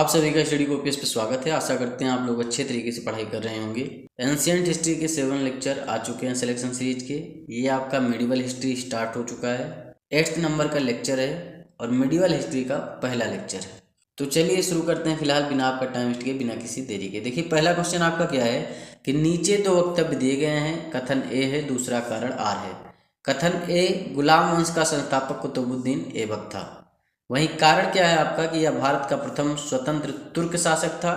आप सभी का स्टडी कॉपीज पे स्वागत है। आशा करते हैं आप लोग अच्छे तरीके से पढ़ाई कर रहे होंगे। एंशियंट हिस्ट्री के 7 लेक्चर आ चुके हैं सिलेक्शन सीरीज के। ये आपका मिडिवल हिस्ट्री स्टार्ट हो चुका है। 8th नंबर का लेक्चर है और मिडिवल हिस्ट्री का पहला लेक्चर है। तो चलिए शुरू करते हैं फिलहाल बिना आपका टाइम वेस्ट किए, बिना किसी देरी के। देखिए पहला क्वेश्चन आपका क्या है कि नीचे दो वक्तव्य दिए गए हैं, कथन ए है, दूसरा कारण आर है। कथन ए, गुलाम वंश का संस्थापक कुतुबुद्दीन ऐबक था। वहीं कारण क्या है आपका कि यह भारत का प्रथम स्वतंत्र तुर्क शासक था।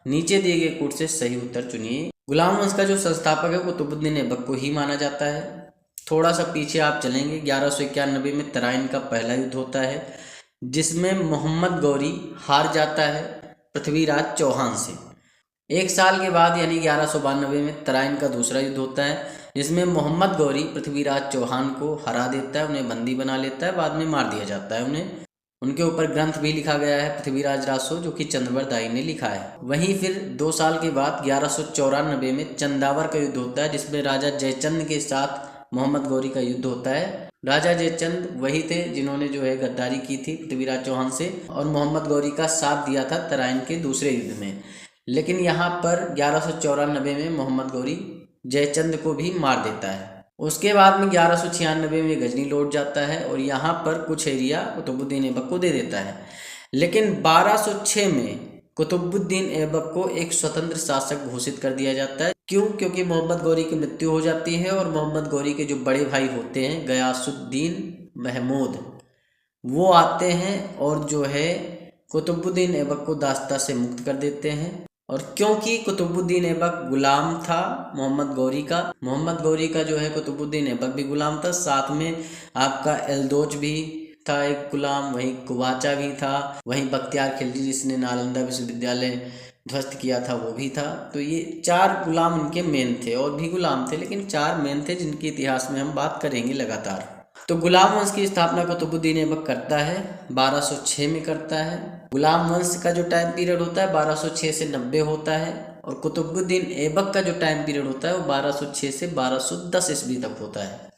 नीचे दिए गए कोट से सही उत्तर चुनिए। गुलाम वंश का जो संस्थापक है कुतुबुद्दीन ऐबक को ही माना जाता है। थोड़ा सा पीछे आप चलेंगे, 1191 में तराइन का पहला युद्ध होता है जिसमें मोहम्मद गौरी हार जाता है पृथ्वीराज चौहान से। एक साल के बाद यानी 1192 में तराइन का दूसरा युद्ध होता है जिसमें मोहम्मद गौरी पृथ्वीराज चौहान को हरा देता है, उन्हें बंदी बना लेता है, बाद में मार दिया जाता है उन्हें। उनके ऊपर ग्रंथ भी लिखा गया है पृथ्वीराज रासो, जो कि चंद्रवरदाई ने लिखा है। वहीं फिर 2 साल के बाद 1194 में चंदावर का युद्ध होता है जिसमें राजा जयचंद के साथ मोहम्मद गौरी का युद्ध होता है। राजा जयचंद वही थे जिन्होंने जो है गद्दारी की थी पृथ्वीराज चौहान से और मोहम्मद गौरी का साथ दिया था तराइन के दूसरे युद्ध में। लेकिन यहाँ पर 1194 में मोहम्मद गौरी जयचंद को भी मार देता है। उसके बाद में 1196 में गजनी लौट जाता है और यहाँ पर कुछ एरिया कुतुबुद्दीन ऐबक को दे देता है। लेकिन 1206 में कुतुबुद्दीन ऐबक को एक स्वतंत्र शासक घोषित कर दिया जाता है। क्यों? क्योंकि मोहम्मद गौरी की मृत्यु हो जाती है और मोहम्मद गौरी के जो बड़े भाई होते हैं गयासुद्दीन महमूद, वो आते हैं और जो है कुतुबुद्दीन ऐबक को दास्ता से मुक्त कर देते हैं। और क्योंकि कुतुबुद्दीन ऐबक गुलाम था मोहम्मद गौरी का जो है कुतुबुद्दीन ऐबक भी गुलाम था, साथ में आपका एल्दोज भी था एक गुलाम, वहीं कुवाचा भी था, वहीं बख्तियार खिलजी जिसने नालंदा विश्वविद्यालय ध्वस्त किया था वो भी था। तो ये 4 गुलाम उनके मेन थे, और भी गुलाम थे लेकिन 4 मेन थे जिनके इतिहास में हम बात करेंगे लगातार। तो गुलाम वंश की स्थापना कुतुबुद्दीन ऐबक करता है 1206 में करता है। गुलाम वंश का जो टाइम पीरियड होता है 1206 से 90 होता है और कुतुबुद्दीन ऐबक का जो टाइम पीरियड होता है वो 1206 से 1210 ईस्वी तक होता है।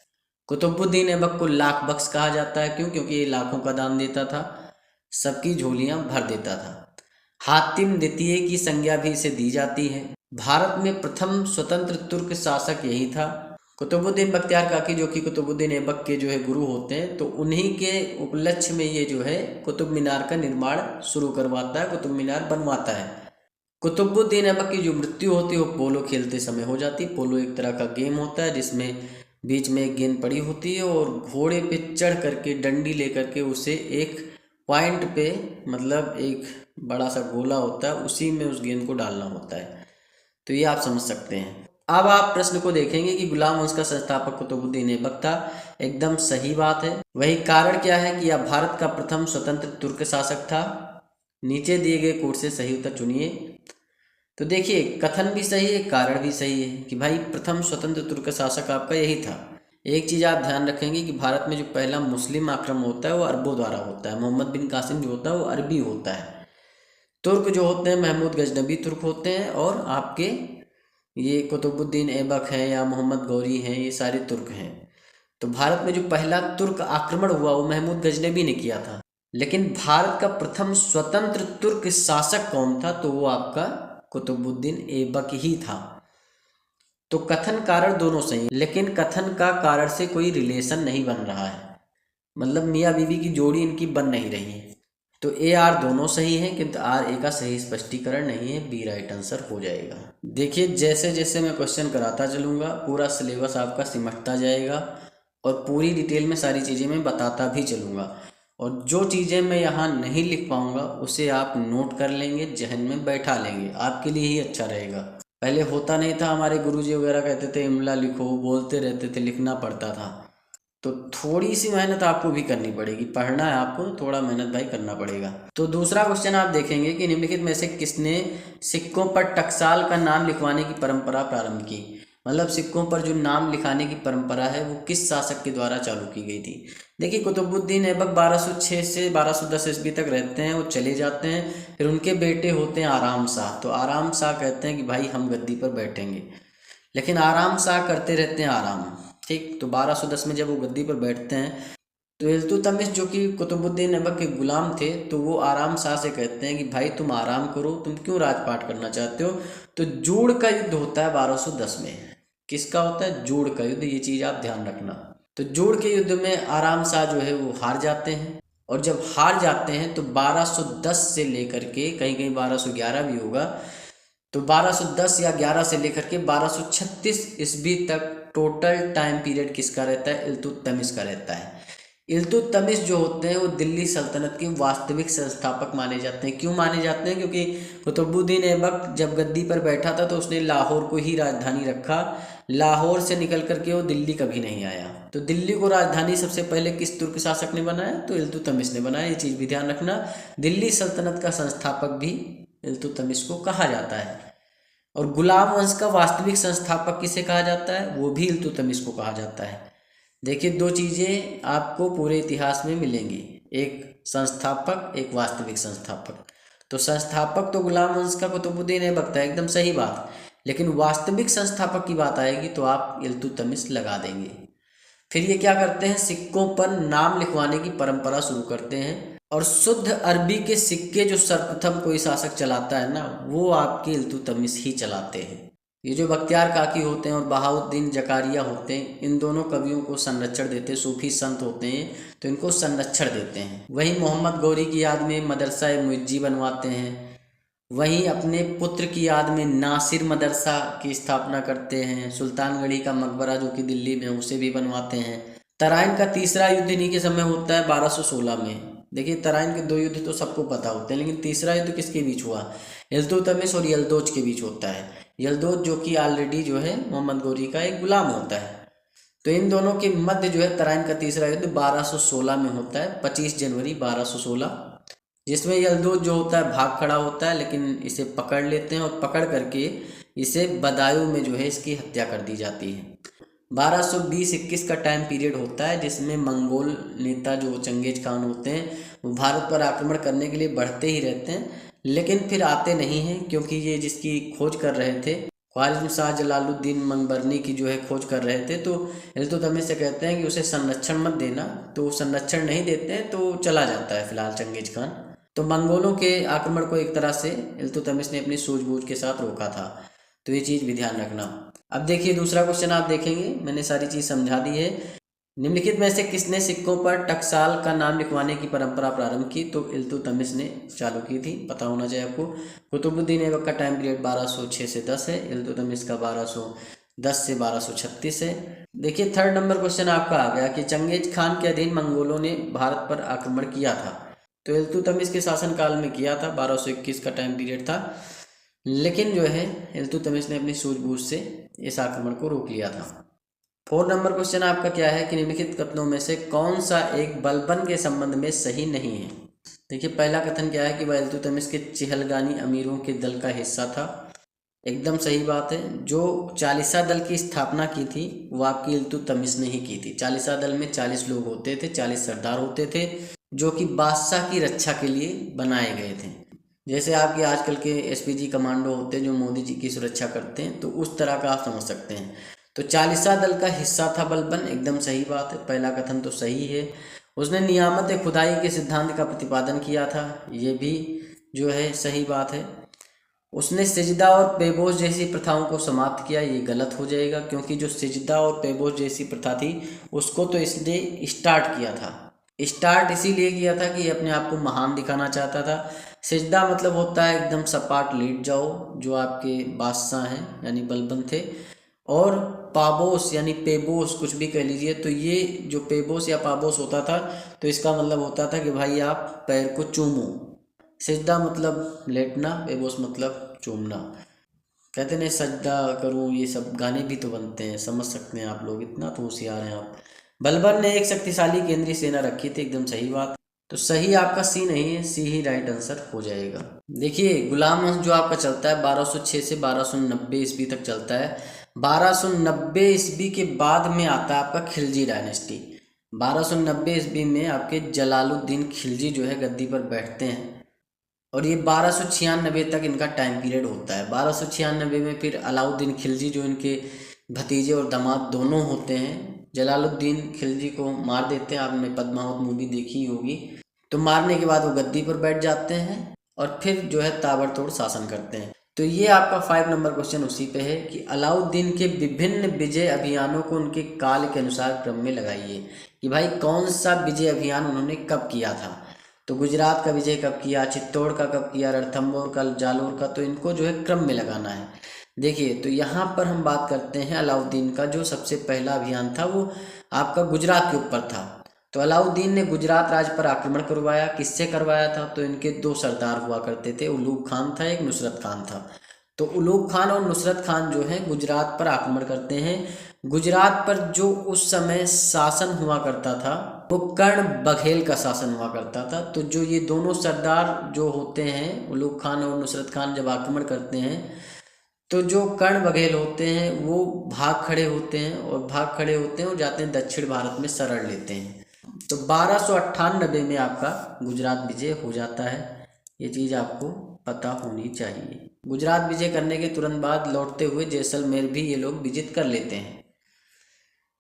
कुतुबुद्दीन ऐबक को लाख बख्श कहा जाता है। क्यों? क्योंकि ये लाखों का दान देता था, सबकी झोलियां भर देता था। हातिम द्वितीय की संज्ञा भी इसे दी जाती है। भारत में प्रथम स्वतंत्र तुर्क शासक यही था। कुतुबुद्दीन बख्तियार काकी जो कि कुतुबुद्दीन ऐबक के जो है गुरु होते हैं, तो उन्हीं के उपलक्ष्य में ये जो है कुतुब मीनार का निर्माण शुरू करवाता है, कुतुब मीनार बनवाता है। कुतुबुद्दीन ऐबक की जो मृत्यु होती है वो पोलो खेलते समय हो जाती है। पोलो एक तरह का गेम होता है जिसमें बीच में एक गेंद पड़ी होती है और घोड़े पे चढ़ करके डंडी लेकर के उसे एक पॉइंट पे, मतलब एक बड़ा सा गोला होता है, उसी में उस गेंद को डालना होता है। तो ये आप समझ सकते हैं। अब आप प्रश्न को देखेंगे कि गुलाम वंश का संस्थापक कुतुबुद्दीन ऐबक था, एकदम सही बात है। वही कारण क्या है कि यह भारत का प्रथम स्वतंत्र तुर्क शासक था। नीचे दिए गए कोट से सही उत्तर चुनिए। तो देखिए कथन भी सही है, कारण भी सही है कि भाई प्रथम स्वतंत्र तुर्क शासक आपका यही था। एक चीज़ आप ध्यान रखेंगे कि भारत में जो पहला मुस्लिम आक्रमण होता है वो अरबों द्वारा होता है। मोहम्मद बिन कासिम जो होता है वो अरबी होता है। तुर्क जो होते हैं महमूद गजनबी तुर्क होते हैं, और आपके ये कुतुबुद्दीन ऐबक हैं या मोहम्मद गौरी हैं, ये सारे तुर्क हैं। तो भारत में जो पहला तुर्क आक्रमण हुआ वो महमूद गजनबी ने किया था। लेकिन भारत का प्रथम स्वतंत्र तुर्क शासक कौन था? तो वो आपका कुतुबुद्दीन ऐबक ही था। तो कथन कारण दोनों सही हैं, लेकिन कथन का कारण से कोई रिलेशन नहीं बन रहा है, मतलब मियाँ बीवी की जोड़ी इनकी बन नहीं रही है। तो ए आर दोनों सही हैं, किंतु आर ए का सही स्पष्टीकरण नहीं है, बी राइट आंसर हो जाएगा। देखिए जैसे जैसे मैं क्वेश्चन कराता चलूँगा पूरा सिलेबस आपका सिमटता जाएगा और पूरी डिटेल में सारी चीज़ें मैं बताता भी चलूँगा, और जो चीज़ें मैं यहाँ नहीं लिख पाऊँगा उसे आप नोट कर लेंगे, जहन में बैठा लेंगे, आपके लिए ही अच्छा रहेगा। पहले होता नहीं था, हमारे गुरुजी वगैरह कहते थे इमला लिखो, बोलते रहते थे, लिखना पड़ता था। तो थोड़ी सी मेहनत आपको भी करनी पड़ेगी, पढ़ना है आपको तो थोड़ा मेहनत भाई करना पड़ेगा। तो दूसरा क्वेश्चन आप देखेंगे कि निम्नलिखित में से किसने सिक्कों पर टकसाल का नाम लिखवाने की परंपरा प्रारंभ की। मतलब सिक्कों पर जो नाम लिखाने की परंपरा है वो किस शासक के द्वारा चालू की गई थी। देखिए कुतुबुद्दीन ऐबक 1206 से 1210 ईस्वी तक रहते हैं, वो चले जाते हैं, फिर उनके बेटे होते हैं आराम शाह। तो आराम शाह कहते हैं कि भाई हम गद्दी पर बैठेंगे, लेकिन आराम शाह करते रहते हैं आराम, ठीक। तो 1210 में जब वो गद्दी पर बैठते हैं तो इल्तुतमिश जो कि कुतुबुद्दीन ऐबक के गुलाम थे, तो वो आराम शाह से कहते हैं कि भाई तुम आराम करो, तुम क्यों राजपाट करना चाहते हो। तो जोड़ का युद्ध होता है 1210 में। किसका होता है? जोड़ का युद्ध। ये चीज़ आप ध्यान रखना। तो जोड़ के युद्ध में आराम शाह जो है वो हार जाते हैं, और जब हार जाते हैं तो 1210 से लेकर के कहीं कहीं 1211 भी होगा, तो 1210 या 11 से लेकर के 1236 ईस्वी तक टोटल टाइम पीरियड किसका रहता है? इल्तुतमिश का रहता है। इल्तुतमिश जो होते हैं वो दिल्ली सल्तनत के वास्तविक संस्थापक माने जाते हैं। क्यों माने जाते हैं? क्योंकि कुतुबुद्दीन ऐबक जब गद्दी पर बैठा था तो उसने लाहौर को ही राजधानी रखा। लाहौर से निकल करके वो दिल्ली कभी नहीं आया। तो दिल्ली को राजधानी सबसे पहले किस तुर्क शासक ने बनाया? तो इल्तुतमिश ने बनाया। ये चीज़ भी ध्यान रखना। दिल्ली सल्तनत का संस्थापक भी इल्तुतमिश को कहा जाता है। और गुलाम वंश का वास्तविक संस्थापक किसे कहा जाता है? वो भी इल्तुतमिश को कहा जाता है। देखिए, दो चीज़ें आपको पूरे इतिहास में मिलेंगी, एक संस्थापक, एक वास्तविक संस्थापक। तो संस्थापक तो गुलाम वंश का कुतुबुद्दीन ऐबक था, एकदम सही बात। लेकिन वास्तविक संस्थापक की बात आएगी तो आप इल्तुतमिश लगा देंगे। फिर ये क्या करते हैं? सिक्कों पर नाम लिखवाने की परंपरा शुरू करते हैं, और शुद्ध अरबी के सिक्के जो सर्वप्रथम कोई शासक चलाता है ना, वो आपके इल्तुतमिश ही चलाते हैं। ये जो बख्तियार काकी होते हैं और बहाउद्दीन जकारिया होते हैं, इन दोनों कवियों को संरक्षण देते हैं। सूफी संत होते हैं तो इनको संरक्षण देते हैं। वहीं मोहम्मद गौरी की याद में मदरसा मुइज्जी बनवाते हैं। वहीं अपने पुत्र की याद में नासिर मदरसा की स्थापना करते हैं। सुल्तानगढ़ी का मकबरा जो कि दिल्ली में, उसे भी बनवाते हैं। तराइन का तीसरा युद्ध इन्हीं के समय होता है 1216 में। देखिए, तराइन के दो युद्ध तो सबको पता होते हैं, लेकिन तीसरा युद्ध किसके बीच हुआ? इल्तुतमिश और यल्दौज के बीच होता है। यल्दौज जो कि ऑलरेडी जो है मोहम्मद गौरी का एक गुलाम होता है। तो इन दोनों के मध्य जो है तराइन का तीसरा युद्ध 1216 में होता है, 25 जनवरी 1216, जिसमें यल्दौज जो होता है भाग खड़ा होता है, लेकिन इसे पकड़ लेते हैं और पकड़ करके इसे बदायूं में जो है इसकी हत्या कर दी जाती है। 1220-21 का टाइम पीरियड होता है, जिसमें मंगोल नेता जो चंगेज खान होते हैं वो भारत पर आक्रमण करने के लिए बढ़ते ही रहते हैं, लेकिन फिर आते नहीं हैं, क्योंकि ये जिसकी खोज कर रहे थे, ख्वारिज़्म शाह जलालुद्दीन मंगबरनी की जो है खोज कर रहे थे, तो इल्तुतमिश से कहते हैं कि उसे संरक्षण मत देना। तो संरक्षण नहीं देते हैं तो चला जाता है फिलहाल चंगेज खान। तो मंगोलों के आक्रमण को एक तरह से इल्तुतमिश ने अपनी सूझबूझ के साथ रोका था। तो ये चीज़ भी ध्यान रखना। अब देखिए, दूसरा क्वेश्चन आप देखेंगे, मैंने सारी चीज़ समझा दी है। निम्नलिखित में से किसने सिक्कों पर टकसाल का नाम लिखवाने की परंपरा प्रारंभ की? तो इल्तुतमिश ने चालू की थी, पता होना चाहिए आपको। कुतुबुद्दीन ऐबक का टाइम पीरियड 1206 से 10 है, इल्तुतमिश का 1210 से 1236 है। देखिए, थर्ड नंबर क्वेश्चन आपका आ गया कि चंगेज खान के अधीन मंगोलों ने भारत पर आक्रमण किया था। तो इल्तुतमिश के शासनकाल में किया था, 1221 का टाइम पीरियड था, लेकिन जो है इल्तुतमिश ने अपनी सूझबूझ से इस आक्रमण को रोक लिया था। 4 नंबर क्वेश्चन आपका क्या है कि निम्नलिखित कथनों में से कौन सा एक बलबन के संबंध में सही नहीं है? देखिए, पहला कथन क्या है कि वह इल्तुतमिश के चिहलगानी अमीरों के दल का हिस्सा था। एकदम सही बात है। जो चालीसा दल की स्थापना की थी वो आपकी इल्तुतमिश ने ही की थी। चालीसा दल में 40 लोग होते थे, 40 सरदार होते थे, जो कि बादशाह की रक्षा के लिए बनाए गए थे। जैसे आपके आजकल के एसपीजी कमांडो होते हैं जो मोदी जी की सुरक्षा करते हैं, तो उस तरह का आप समझ सकते हैं। तो चालीसा दल का हिस्सा था बलबन, एकदम सही बात है, पहला कथन तो सही है। उसने नियामत खुदाई के सिद्धांत का प्रतिपादन किया था, ये भी जो है सही बात है। उसने सिजदा और पेबोस जैसी प्रथाओं को समाप्त किया, ये गलत हो जाएगा, क्योंकि जो सिजदा और पेबोस जैसी प्रथा थी उसको तो इसने स्टार्ट किया था। स्टार्ट इसीलिए किया था कि अपने आप को महान दिखाना चाहता था। सिजदा मतलब होता है एकदम सपाट लेट जाओ, जो आपके बादशाह हैं यानी बलबन थे। और पाबोस यानी पेबोस कुछ भी कह लीजिए, तो ये जो पेबोस या पाबोस होता था तो इसका मतलब होता था कि भाई आप पैर को चूमो। सिजदा मतलब लेटना, पेबोस मतलब चूमना। कहते नहीं सजदा करूं, ये सब गाने भी तो बनते हैं, समझ सकते हैं आप लोग, इतना तो होशियार हैं आप। बलबन ने एक शक्तिशाली केंद्रीय सेना रखी थी, एकदम सही बात। तो सही आपका सी नहीं है, सी ही राइट आंसर हो जाएगा। देखिए, गुलाम वंश जो आपका चलता है 1206 से 1290 ईस्वी तक चलता है। 1290 ईस्वी के बाद में आता है आपका खिलजी डायनेस्टी। 1290 ईस्वी में आपके जलालुद्दीन खिलजी जो है गद्दी पर बैठते हैं, और ये 1296 तक इनका टाइम पीरियड होता है। 1296 में फिर अलाउद्दीन खिलजी जो इनके भतीजे और दामाद दोनों होते हैं, जलालुद्दीन खिलजी को मार देते हैं। आपने पद्मावत मूवी देखी होगी। तो मारने के बाद वो गद्दी पर बैठ जाते हैं और फिर जो है ताबड़तोड़ शासन करते हैं। तो ये आपका 5 नंबर क्वेश्चन उसी पे है कि अलाउद्दीन के विभिन्न विजय अभियानों को उनके काल के अनुसार क्रम में लगाइए, कि भाई कौन सा विजय अभियान उन्होंने कब किया था। तो गुजरात का विजय कब किया, चित्तौड़ का कब किया, रणथंभौर का, जालोर का, तो इनको जो है क्रम में लगाना है। देखिए तो यहाँ पर हम बात करते हैं अलाउद्दीन का जो सबसे पहला अभियान था वो आपका गुजरात के ऊपर था। तो अलाउद्दीन ने गुजरात राज्य पर आक्रमण करवाया। किससे करवाया था, तो इनके 2 सरदार हुआ करते थे, उलूग खान था, एक नुसरत खान था। तो उलूग खान और नुसरत खान जो है गुजरात पर आक्रमण करते हैं। गुजरात पर जो उस समय शासन हुआ करता था वो कर्ण बघेल का शासन हुआ करता था। तो जो ये दोनों सरदार जो होते हैं उलूग खान और नुसरत खान जब आक्रमण करते हैं तो जो कर्ण बघेल होते हैं वो भाग खड़े होते हैं और जाते हैं दक्षिण भारत में शरण लेते हैं। तो 1298 में आपका गुजरात विजय हो जाता है। ये चीज़ आपको पता होनी चाहिए। गुजरात विजय करने के तुरंत बाद लौटते हुए जैसलमेर भी ये लोग विजित कर लेते हैं।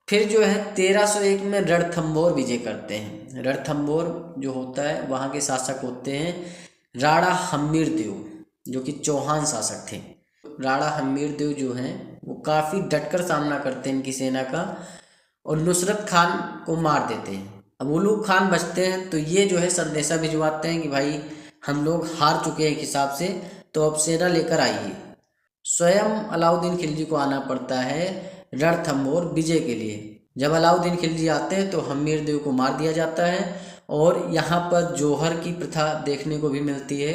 फिर जो है 1301 में रणथंभौर विजय करते हैं। रणथंभौर जो होता है वहाँ के शासक होते हैं राणा हम्मीरदेव, जो कि चौहान शासक थे। राणा हम्मीरदेव जो हैं वो काफ़ी डटकर सामना करते हैं इनकी सेना का और नुसरत खान को मार देते हैं। अब उलूग खान बचते हैं तो ये जो है संदेशा भिजवाते हैं कि भाई हम लोग हार चुके हैं एक हिसाब से, तो अब सेना लेकर आइए। स्वयं अलाउद्दीन खिलजी को आना पड़ता है रणथंभौर विजय के लिए। जब अलाउद्दीन खिलजी आते हैं तो हम्मीरदेव को मार दिया जाता है और यहाँ पर जौहर की प्रथा देखने को भी मिलती है।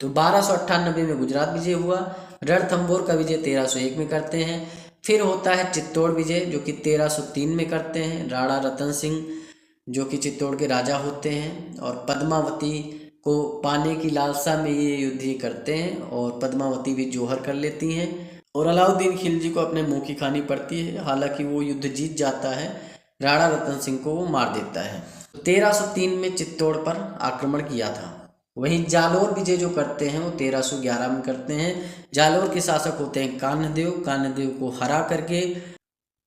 तो 1298 में गुजरात विजय हुआ। रणथंभौर का विजय 1301 में करते हैं। फिर होता है चित्तौड़ विजय जो कि 1303 में करते हैं। राणा रतन सिंह जो कि चित्तौड़ के राजा होते हैं और पद्मावती को पाने की लालसा में ये युद्ध ही करते हैं और पद्मावती भी जौहर कर लेती हैं और अलाउद्दीन खिलजी को अपने मुंह की खानी पड़ती है। हालांकि वो युद्ध जीत जाता है, राणा रतन सिंह को वो मार देता है। 1303 में चित्तौड़ पर आक्रमण किया था। वहीं जालोर विजय जो करते हैं वो 1311 में करते हैं। जालोर के शासक होते हैं कान्हदेव। कान्हदेव को हरा करके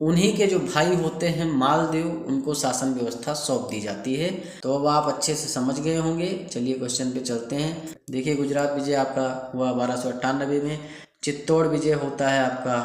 उन्हीं के जो भाई होते हैं मालदेव उनको शासन व्यवस्था सौंप दी जाती है। तो अब आप अच्छे से समझ गए होंगे। चलिए क्वेश्चन पे चलते हैं। देखिए गुजरात विजय आपका हुआ 1298 में, चित्तौड़ विजय होता है आपका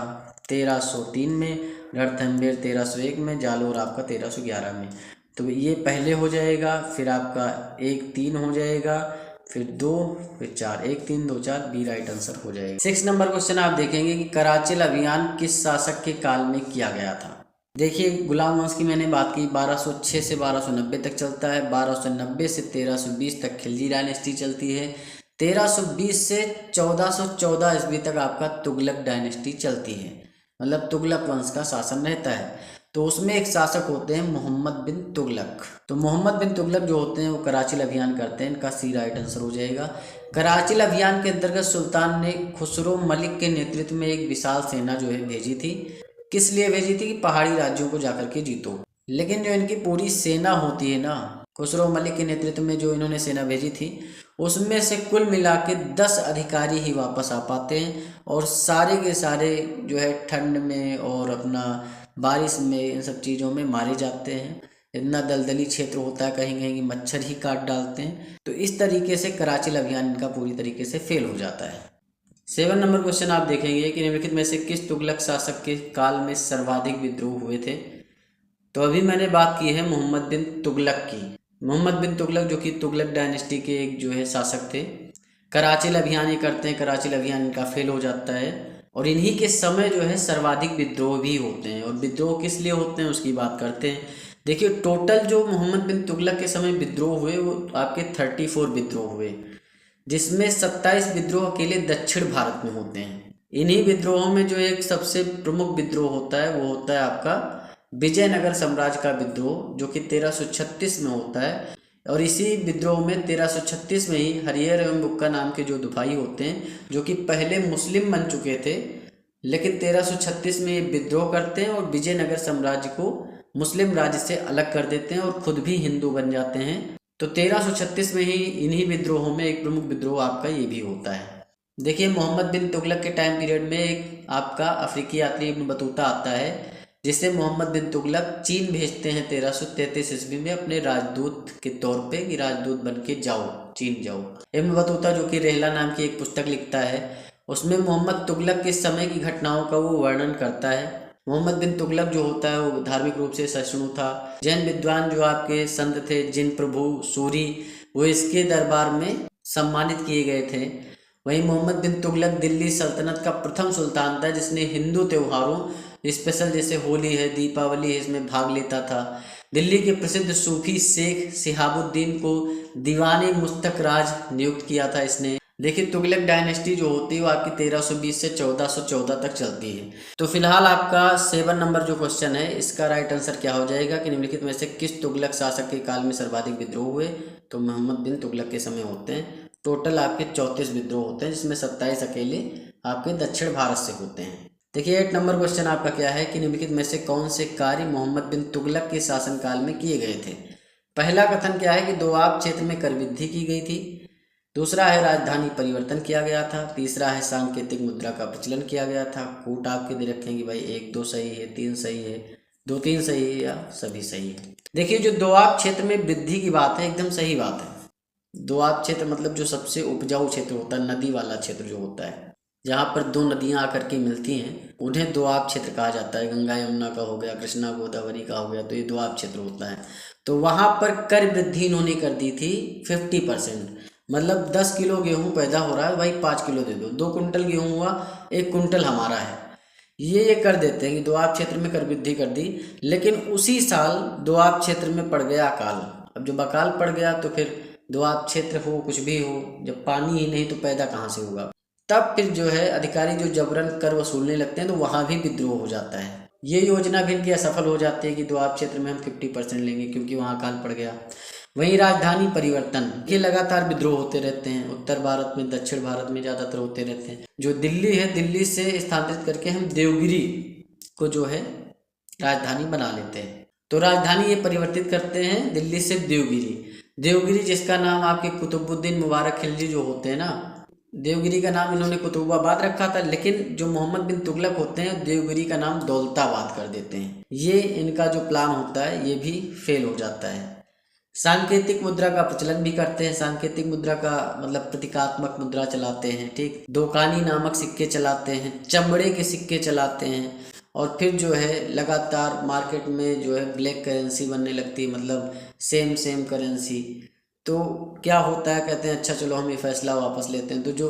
1303 में, रणथंभौर 1301 में, जालोर आपका 1311 में। तो ये पहले हो जाएगा, फिर आपका 1 3 हो जाएगा, फिर 2, फिर 4, 1 3 2 4 बी राइट आंसर हो जाएगा। 6 नंबर क्वेश्चन आप देखेंगे कि कराचिल अभियान किस शासक के काल में किया गया था। देखिए गुलाम वंश की मैंने बात की 1206 से 1290 तक चलता है। 1290 से 1320 तक खिलजी डायनेस्टी चलती है। 1320 से 1414 ईस्वी तक आपका तुगलक डायनेस्टी चलती है, मतलब तुगलक वंश का शासन रहता है। तो उसमें एक शासक होते हैं मोहम्मद बिन तुगलक। तो मोहम्मद बिन तुगलक जो होते हैं वो कराचिल अभियान करते हैं। इनका सी राइट आंसर हो जाएगा। कराचिल अभियान के अंतर्गत सुल्तान ने खुसरो मलिक के नेतृत्व में एक विशाल सेना जो है भेजी थी। किस लिए भेजी थी कि पहाड़ी राज्यों को जाकर के जीतो। लेकिन जो इनकी पूरी सेना होती है ना, खुसरो मलिक के नेतृत्व में जो इन्होंने सेना भेजी थी उसमें से कुल मिला के 10 अधिकारी ही वापस आ पाते हैं और सारे के सारे जो है ठंड में और अपना बारिश में इन सब चीज़ों में मारे जाते हैं। इतना दलदली क्षेत्र होता है, कहीं कहीं मच्छर ही काट डालते हैं। तो इस तरीके से कराचिल अभियान इनका पूरी तरीके से फेल हो जाता है। 7 नंबर क्वेश्चन आप देखेंगे कि निम्नलिखित में से किस तुगलक शासक के काल में सर्वाधिक विद्रोह हुए थे। तो अभी मैंने बात की है मोहम्मद बिन तुगलक की। मोहम्मद बिन तुगलक जो कि तुगलक डायनेस्टी के एक जो है शासक थे। कराचिल अभियान ये करते हैं, कराचिल अभियान इनका फेल हो जाता है और इन्हीं के समय जो है सर्वाधिक विद्रोह भी होते हैं। और विद्रोह किस लिए होते हैं उसकी बात करते हैं। देखिए टोटल जो मोहम्मद बिन तुगलक के समय विद्रोह हुए वो आपके 34 विद्रोह हुए, जिसमें 27 विद्रोह अकेले दक्षिण भारत में होते हैं। इन्हीं विद्रोहों में जो एक सबसे प्रमुख विद्रोह होता है वो होता है आपका विजयनगर साम्राज्य का विद्रोह, जो कि 1336 में होता है। और इसी विद्रोह में 1336 में ही हरिहर एवं बुक्का नाम के जो दुफाई होते हैं, जो कि पहले मुस्लिम बन चुके थे, लेकिन 1336 में ये विद्रोह करते हैं और विजयनगर साम्राज्य को मुस्लिम राज्य से अलग कर देते हैं और खुद भी हिंदू बन जाते हैं। तो 1336 में ही इन्हीं विद्रोहों में एक प्रमुख विद्रोह आपका ये भी होता है। देखिए मोहम्मद बिन तुगलक के टाइम पीरियड में एक आपका अफ्रीकी यात्री इब्न बतूता आता है जिसे मोहम्मद बिन तुगलक चीन भेजते हैं 1333 ईस्वी में अपने राजदूत के तौर पे कि राजदूत बन के जाओ, चीन जाओ। इब्न बतूता जो कि रेहला नाम की एक पुस्तक लिखता है, उसमें मोहम्मद तुगलक के समय की घटनाओं का वो वर्णन करता है। मोहम्मद बिन तुगलक जो होता है वो धार्मिक रूप से सहिष्णु था। जैन विद्वान जो आपके संत थे जिन प्रभु सूरी, वो इसके दरबार में सम्मानित किए गए थे। वहीं मोहम्मद बिन तुगलक दिल्ली सल्तनत का प्रथम सुल्तान था जिसने हिंदू त्योहारों स्पेशल जैसे होली है, दीपावली है, इसमें भाग लेता था। दिल्ली के प्रसिद्ध सूफी शेख शिहाबुद्दीन को दीवाने मुस्तक राज नियुक्त किया था इसने। देखिए तुगलक डायनेस्टी जो होती है वो आपकी 1320 से 1414 तक चलती है। तो फिलहाल आपका 7 नंबर जो क्वेश्चन है इसका राइट आंसर क्या हो जाएगा कि निम्नलिखित में से किस तुगलक शासक के काल में सर्वाधिक विद्रोह हुए? तो मोहम्मद बिन तुगलक के समय होते हैं। टोटल आपके 34 विद्रोह होते हैं जिसमें 27 अकेले आपके दक्षिण भारत से होते हैं। देखिए 8 नंबर क्वेश्चन आपका क्या है कि निम्नलिखित में से कौन से कार्य मोहम्मद बिन तुगलक के शासनकाल में किए गए थे? पहला कथन क्या है कि दोआब क्षेत्र में कर वृद्धि की गई थी। दूसरा है राजधानी परिवर्तन किया गया था। तीसरा है सांकेतिक मुद्रा का प्रचलन किया गया था। कूट आपके दे रखेंगे भाई 1 2 सही है, 3 सही है, 2 3 सही है या सभी सही है। देखिए जो दोआब क्षेत्र में वृद्धि की बात है एकदम सही बात है। दोआब क्षेत्र मतलब जो सबसे उपजाऊ क्षेत्र होता है, नदी वाला क्षेत्र जो होता है, जहाँ पर 2 नदियाँ आकर के मिलती हैं, उन्हें दोआब क्षेत्र कहा जाता है। गंगा यमुना का हो गया, कृष्णा गोदावरी का हो गया, तो ये दोआब क्षेत्र होता है। तो वहाँ पर कर वृद्धि इन्होंने कर दी थी 50%। मतलब 10 किलो गेहूँ पैदा हो रहा है भाई 5 किलो दे दो, 2 कुंटल गेहूँ हुआ 1 कुंटल हमारा है। ये कर देते हैं कि दोआब क्षेत्र में कर वृद्धि कर दी। लेकिन उसी साल दोआब क्षेत्र में पड़ गया अकाल। अब जब अकाल पड़ गया तो फिर दोआब क्षेत्र हो कुछ भी हो, जब पानी ही नहीं तो पैदा कहाँ से होगा? तब फिर जो है अधिकारी जो जबरन कर वसूलने लगते हैं तो वहाँ भी विद्रोह हो जाता है। ये योजना भी इनकी असफल हो जाती है कि दोआब क्षेत्र में हम 50% लेंगे क्योंकि वहाँ अकाल पड़ गया। वहीं राजधानी परिवर्तन के लगातार विद्रोह होते रहते हैं। उत्तर भारत में, दक्षिण भारत में ज़्यादातर होते रहते हैं। जो दिल्ली है, दिल्ली से स्थानांतरित करके हम देवगिरी को जो है राजधानी बना लेते हैं। तो राजधानी ये परिवर्तित करते हैं दिल्ली से देवगिरी। देवगिरी जिसका नाम आपके कुतुबुद्दीन मुबारक खिलजी जो होते हैं ना, देवगिरी का नाम इन्होंने कुतुबाबाद रखा था, लेकिन जो मोहम्मद बिन तुगलक होते हैं देवगिरी का नाम दौलताबाद कर देते हैं। ये इनका जो प्लान होता है ये भी फेल हो जाता है। सांकेतिक मुद्रा का प्रचलन भी करते हैं। सांकेतिक मुद्रा का मतलब प्रतीकात्मक मुद्रा चलाते हैं, ठीक। दोकानी नामक सिक्के चलाते हैं, चमड़े के सिक्के चलाते हैं, और फिर जो है लगातार मार्केट में जो है ब्लैक करेंसी बनने लगती है, मतलब सेम करेंसी। तो क्या होता है, कहते हैं अच्छा चलो हम ये फैसला वापस लेते हैं। तो जो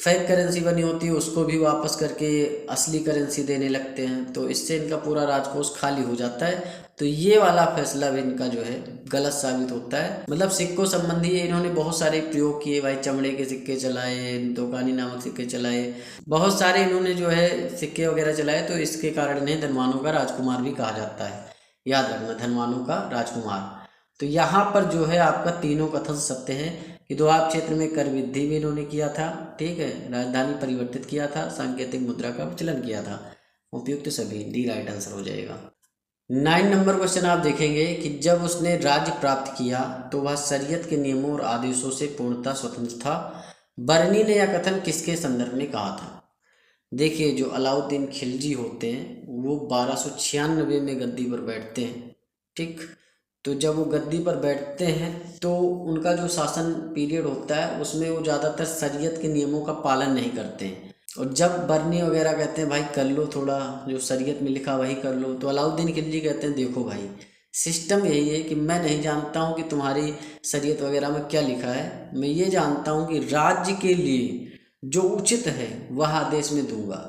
फेक करेंसी बनी होती है उसको भी वापस करके असली करेंसी देने लगते हैं। तो इससे इनका पूरा राजकोष खाली हो जाता है। तो ये वाला फैसला भी इनका जो है गलत साबित होता है। मतलब सिक्कों संबंधी इन्होंने बहुत सारे प्रयोग किए भाई, चमड़े के सिक्के चलाए, दोकानी नामक सिक्के चलाए, बहुत सारे इन्होंने जो है सिक्के वगैरह चलाए। तो इसके कारण इन्हें धनवानों का राजकुमार भी कहा जाता है। याद रखना, धनवानों का राजकुमार। तो यहाँ पर जो है आपका तीनों कथन सत्य हैं कि दोआब क्षेत्र में कर वृद्धि भी इन्होंने किया था, ठीक है, राजधानी परिवर्तित किया था, सांकेतिक मुद्रा का प्रचलन किया था। उपयुक्त सभी, डी राइट आंसर हो जाएगा। 9 नंबर क्वेश्चन आप देखेंगे कि जब उसने राज्य प्राप्त किया तो वह शरीयत के नियमों और आदेशों से पूर्णतः स्वतंत्र था। बर्नी ने यह कथन किसके संदर्भ में कहा था? देखिए जो अलाउद्दीन खिलजी होते हैं वो 1296 में गद्दी पर बैठते हैं, ठीक। तो जब वो गद्दी पर बैठते हैं तो उनका जो शासन पीरियड होता है उसमें वो ज़्यादातर शरीयत के नियमों का पालन नहीं करते हैं। और जब बर्नी वगैरह कहते हैं भाई कर लो, थोड़ा जो शरीयत में लिखा वही कर लो, तो अलाउद्दीन खिलजी कहते हैं देखो भाई सिस्टम यही है कि मैं नहीं जानता हूँ कि तुम्हारी शरीयत वगैरह में क्या लिखा है, मैं ये जानता हूँ कि राज्य के लिए जो उचित है वह आदेश में दूंगा।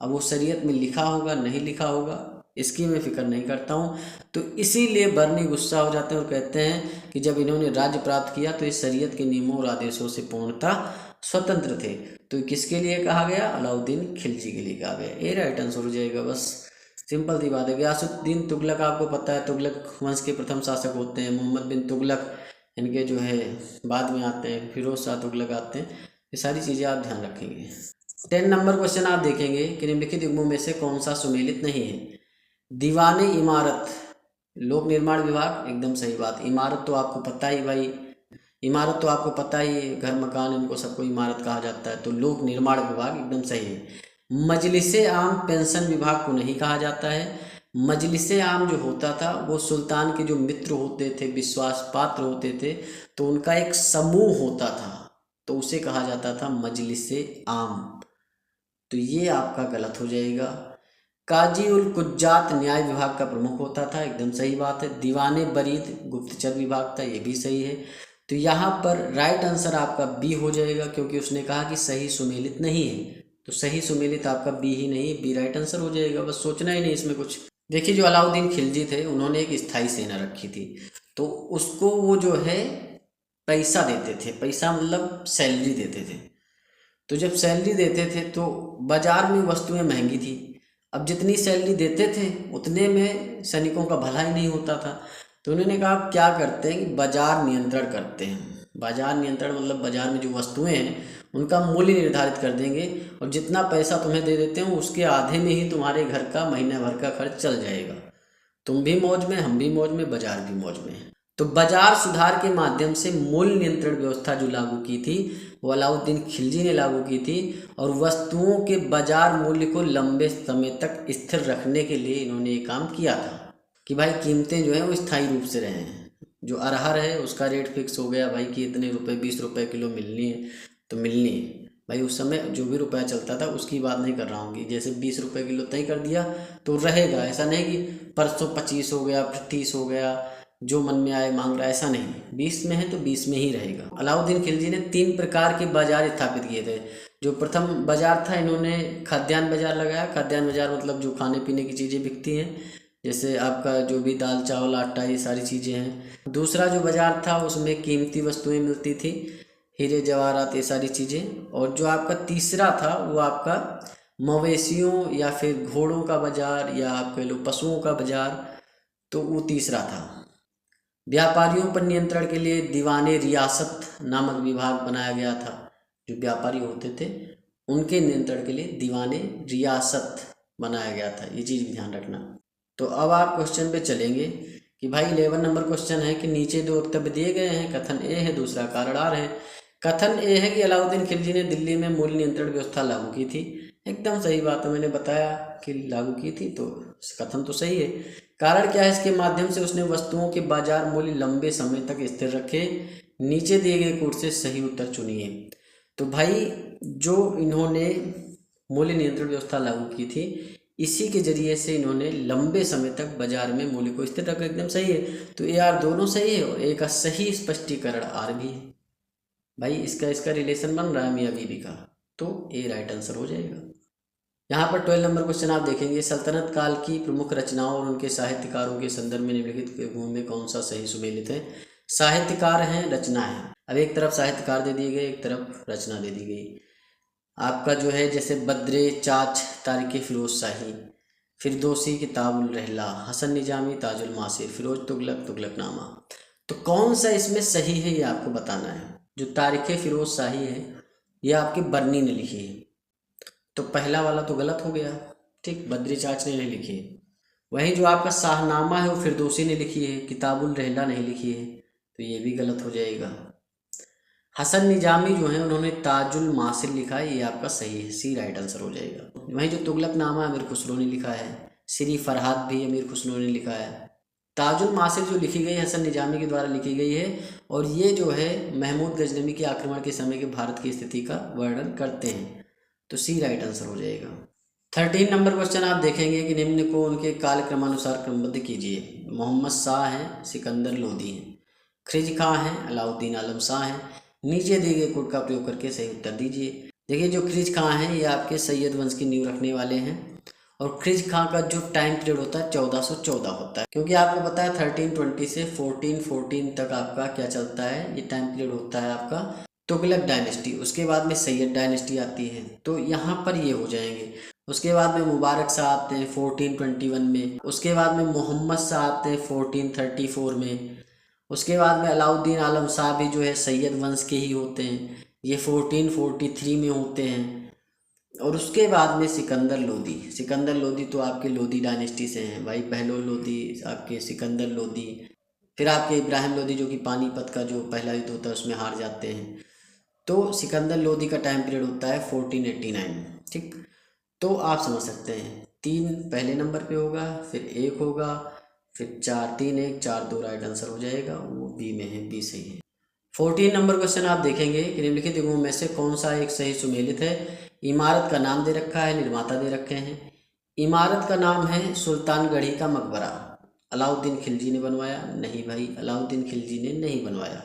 अब वो शरीयत में लिखा होगा नहीं लिखा होगा इसकी मैं फिक्र नहीं करता हूँ। तो इसीलिए बर्नी गुस्सा हो जाते हैं और कहते हैं कि जब इन्होंने राज्य प्राप्त किया तो इस शरीयत के नियमों और आदेशों से पूर्णतः स्वतंत्र थे। तो किसके लिए कहा गया? अलाउद्दीन खिलजी के लिए कहा गया। ये राइट आंसर हो जाएगा। बस सिंपल सी बात है। गयासुद्दीन तुगलक आपको पता है तुगलक वंश के प्रथम शासक होते हैं। मोहम्मद बिन तुगलक इनके जो है बाद में आते हैं, फिरोज शाह तुगलक आते हैं। ये सारी चीज़ें आप ध्यान रखेंगे। 10 नंबर क्वेश्चन आप देखेंगे कि निम्नलिखित युग्मों में से कौन सा सुमेलित नहीं है? दीवाने इमारत, लोक निर्माण विभाग, एकदम सही बात। इमारत तो आपको पता ही भाई, इमारत तो आपको पता ही है, घर मकान इनको सबको इमारत कहा जाता है। तो लोक निर्माण विभाग एकदम सही है। मजलिसे आम पेंशन विभाग को नहीं कहा जाता है। मजलिसे आम जो होता था वो सुल्तान के जो मित्र होते थे, विश्वास पात्र होते थे, तो उनका एक समूह होता था, तो उसे कहा जाता था मजलिसे आम। तो ये आपका गलत हो जाएगा। काजी उल कुज्जात न्याय विभाग का प्रमुख होता था, एकदम सही बात है। दीवाने बरीद गुप्तचर विभाग था, ये भी सही है। तो यहाँ पर राइट आंसर आपका बी हो जाएगा, क्योंकि उसने कहा कि सही सुमेलित नहीं है, तो सही सुमेलित आपका बी ही नहीं है, बी राइट आंसर हो जाएगा। बस सोचना ही नहीं इसमें कुछ। देखिए जो अलाउद्दीन खिलजी थे उन्होंने एक स्थायी सेना रखी थी, तो उसको वो जो है पैसा देते थे, पैसा मतलब सैलरी देते थे। तो जब सैलरी देते थे तो बाजार में वस्तुएं महंगी थी। अब जितनी सैलरी देते थे उतने में सैनिकों का भला ही नहीं होता था, तो उन्होंने कहा आप क्या करते हैं कि बाजार नियंत्रण करते हैं। बाजार नियंत्रण मतलब बाजार में जो वस्तुएं हैं उनका मूल्य निर्धारित कर देंगे, और जितना पैसा तुम्हें दे देते हैं उसके आधे में ही तुम्हारे घर का महीने भर का खर्च चल जाएगा। तुम भी मौज में, हम भी मौज में, बाजार भी मौज में। तो बाजार सुधार के माध्यम से मूल्य नियंत्रण व्यवस्था जो लागू की थी वो अलाउद्दीन खिलजी ने लागू की थी, और वस्तुओं के बाजार मूल्य को लंबे समय तक स्थिर रखने के लिए इन्होंने ये काम किया था कि भाई कीमतें जो हैं वो स्थायी रूप से रहें। जो अरहर है उसका रेट फिक्स हो गया भाई कि इतने रुपए, 20 रुपए किलो मिलनी है तो मिलनी है भाई। उस समय जो भी रुपया चलता था उसकी बात नहीं कर रहा हूँ कि जैसे 20 रुपए किलो तय कर दिया तो रहेगा, ऐसा नहीं कि परसों 25 हो गया, फिर 30 हो गया, जो मन में आए मांग रहा है, ऐसा नहीं। 20 में है तो 20 में ही रहेगा। अलाउद्दीन खिलजी ने 3 प्रकार के बाजार स्थापित किए थे। जो प्रथम बाजार था, इन्होंने खाद्यान्न बाजार लगाया। खाद्यान्न बाजार मतलब जो खाने पीने की चीज़ें बिकती हैं, जैसे आपका जो भी दाल चावल आटा ये सारी चीज़ें हैं। दूसरा जो बाजार था उसमें कीमती वस्तुएं मिलती थी, हीरे जवाहरात ये सारी चीज़ें। और जो आपका तीसरा था वो आपका मवेशियों या फिर घोड़ों का बाजार, या आप कह लो पशुओं का बाजार, तो वो तीसरा था। व्यापारियों पर नियंत्रण के लिए दीवाने रियासत नामक विभाग बनाया गया था। जो व्यापारी होते थे उनके नियंत्रण के लिए दीवाने रियासत बनाया गया था, ये चीज़ भी ध्यान रखना। तो अब आप क्वेश्चन पे चलेंगे कि भाई 11 नंबर क्वेश्चन है कि नीचे दो वक्तव्य दिए गए हैं, कथन ए है, दूसरा कारण आर है। कथन ए है कि अलाउद्दीन खिलजी ने दिल्ली में मूल्य नियंत्रण व्यवस्था लागू की थी। एकदम सही बात है, मैंने बताया कि लागू की थी, तो कथन तो सही है। कारण क्या है, इसके माध्यम से उसने वस्तुओं के बाजार मूल्य लंबे समय तक स्थिर रखे। नीचे दिए गए कोड से सही उत्तर चुनिए। तो भाई जो इन्होंने मूल्य नियंत्रण व्यवस्था लागू की थी, इसी के जरिए से इन्होंने लंबे समय तक बाजार में मूल्य को स्थिर रखा। एकदम सही है। तो ए आर दोनों सही है और ए का सही स्पष्टीकरण आर भी है। भाई इसका रिलेशन बन रहा है मियाँ बीवी का, तो ए राइट आंसर हो जाएगा। यहाँ पर 12 नंबर क्वेश्चन आप देखेंगे, सल्तनत काल की प्रमुख रचनाओं और उनके साहित्यकारों के संदर्भ में निम्नलिखित में कौन सा सही सुमेलित है। साहित्यकार हैं, रचना है। अब एक तरफ साहित्यकार दे दिए गए, एक तरफ रचना दे दी गई। आपका जो है जैसे बद्रे चाच तारिक फिरोज शाही, फिरदौसी किताबुल रहला, हसन निजामी ताजुल मासिर, फिरोज तुगलक तुगलकनामा। तो कौन सा इसमें सही है ये आपको बताना है। जो तारिक फिरोज शाही है ये आपकी बर्नी ने लिखी है, तो पहला वाला तो गलत हो गया, ठीक, बद्री चाच ने नहीं लिखी है। वहीं जो आपका शाहनामा है वो फिरदौसी ने लिखी है, किताबुल रहला नहीं लिखी है, तो ये भी गलत हो जाएगा। हसन निजामी जो है उन्होंने ताजुल मासिर लिखा है, ये आपका सही है, सी राइट आंसर हो जाएगा। वहीं जो तुगलकनामा अमीर खुसरो ने लिखा है, श्री फरहाद भी अमीर खुसरो ने लिखा है। ताजुल मासिर जो लिखी गई हसन निजामी के द्वारा लिखी गई है, और ये जो है महमूद गजनवी के आक्रमण के समय के भारत की स्थिति का वर्णन करते हैं, तो सी राइट आंसर हो जाएगा। 13 नंबर क्वेश्चन आप देखेंगे कि निम्न को उनके कालक्रमानुसार क्रमबद्ध कीजिए। मोहम्मद शाह हैं, सिकंदर लोदी हैं, खिज खां हैं, अलाउद्दीन आलम शाह हैं। नीचे दिए गए कोड का प्रयोग करके सही उत्तर दीजिए। देखिए जो खिज खां हैं ये आपके सैयद वंश की नींव रखने वाले हैं, और खिज खां का जो टाइम पीरियड होता है 1414 होता है, क्योंकि आपको पता है 1320 से 1414 तक आपका क्या चलता है, ये टाइम पीरियड होता है आपका तुगलक डायनेस्टी। उसके बाद में सैयद डायनेस्टी आती है, तो यहाँ पर ये हो जाएंगे। उसके बाद में मुबारक शाह आते हैं 1421 में, उसके बाद में मोहम्मद शाह आते हैं 1434 में, उसके बाद में अलाउद्दीन आलम शाह भी जो है सैयद वंश के ही होते हैं, ये 1443 में होते हैं। और उसके बाद में सिकंदर लोदी, सिकंदर लोदी तो आपके लोदी डायनेस्टी से हैं भाई, बहलोल लोदी, आपके सिकंदर लोदी, फिर आपके इब्राहिम लोदी जो कि पानीपत का जो पहला युद्ध होता है उसमें हार जाते हैं। तो सिकंदर लोदी का टाइम पीरियड होता है 1489, ठीक। तो आप समझ सकते हैं 3 पहले नंबर पे होगा, फिर 1 होगा, फिर 4 3 1 4 2 राइट आंसर हो जाएगा, वो बी में है, बी सही है। 14 नंबर क्वेश्चन आप देखेंगे कि निम्नलिखित युग्मों में से कौन सा एक सही सुमेलित है। इमारत का नाम दे रखा है, निर्माता दे रखे हैं। इमारत का नाम है सुल्तानगढ़ी का मकबरा, अलाउद्दीन खिलजी ने बनवाया? नहीं भाई, अलाउद्दीन खिलजी ने नहीं बनवाया।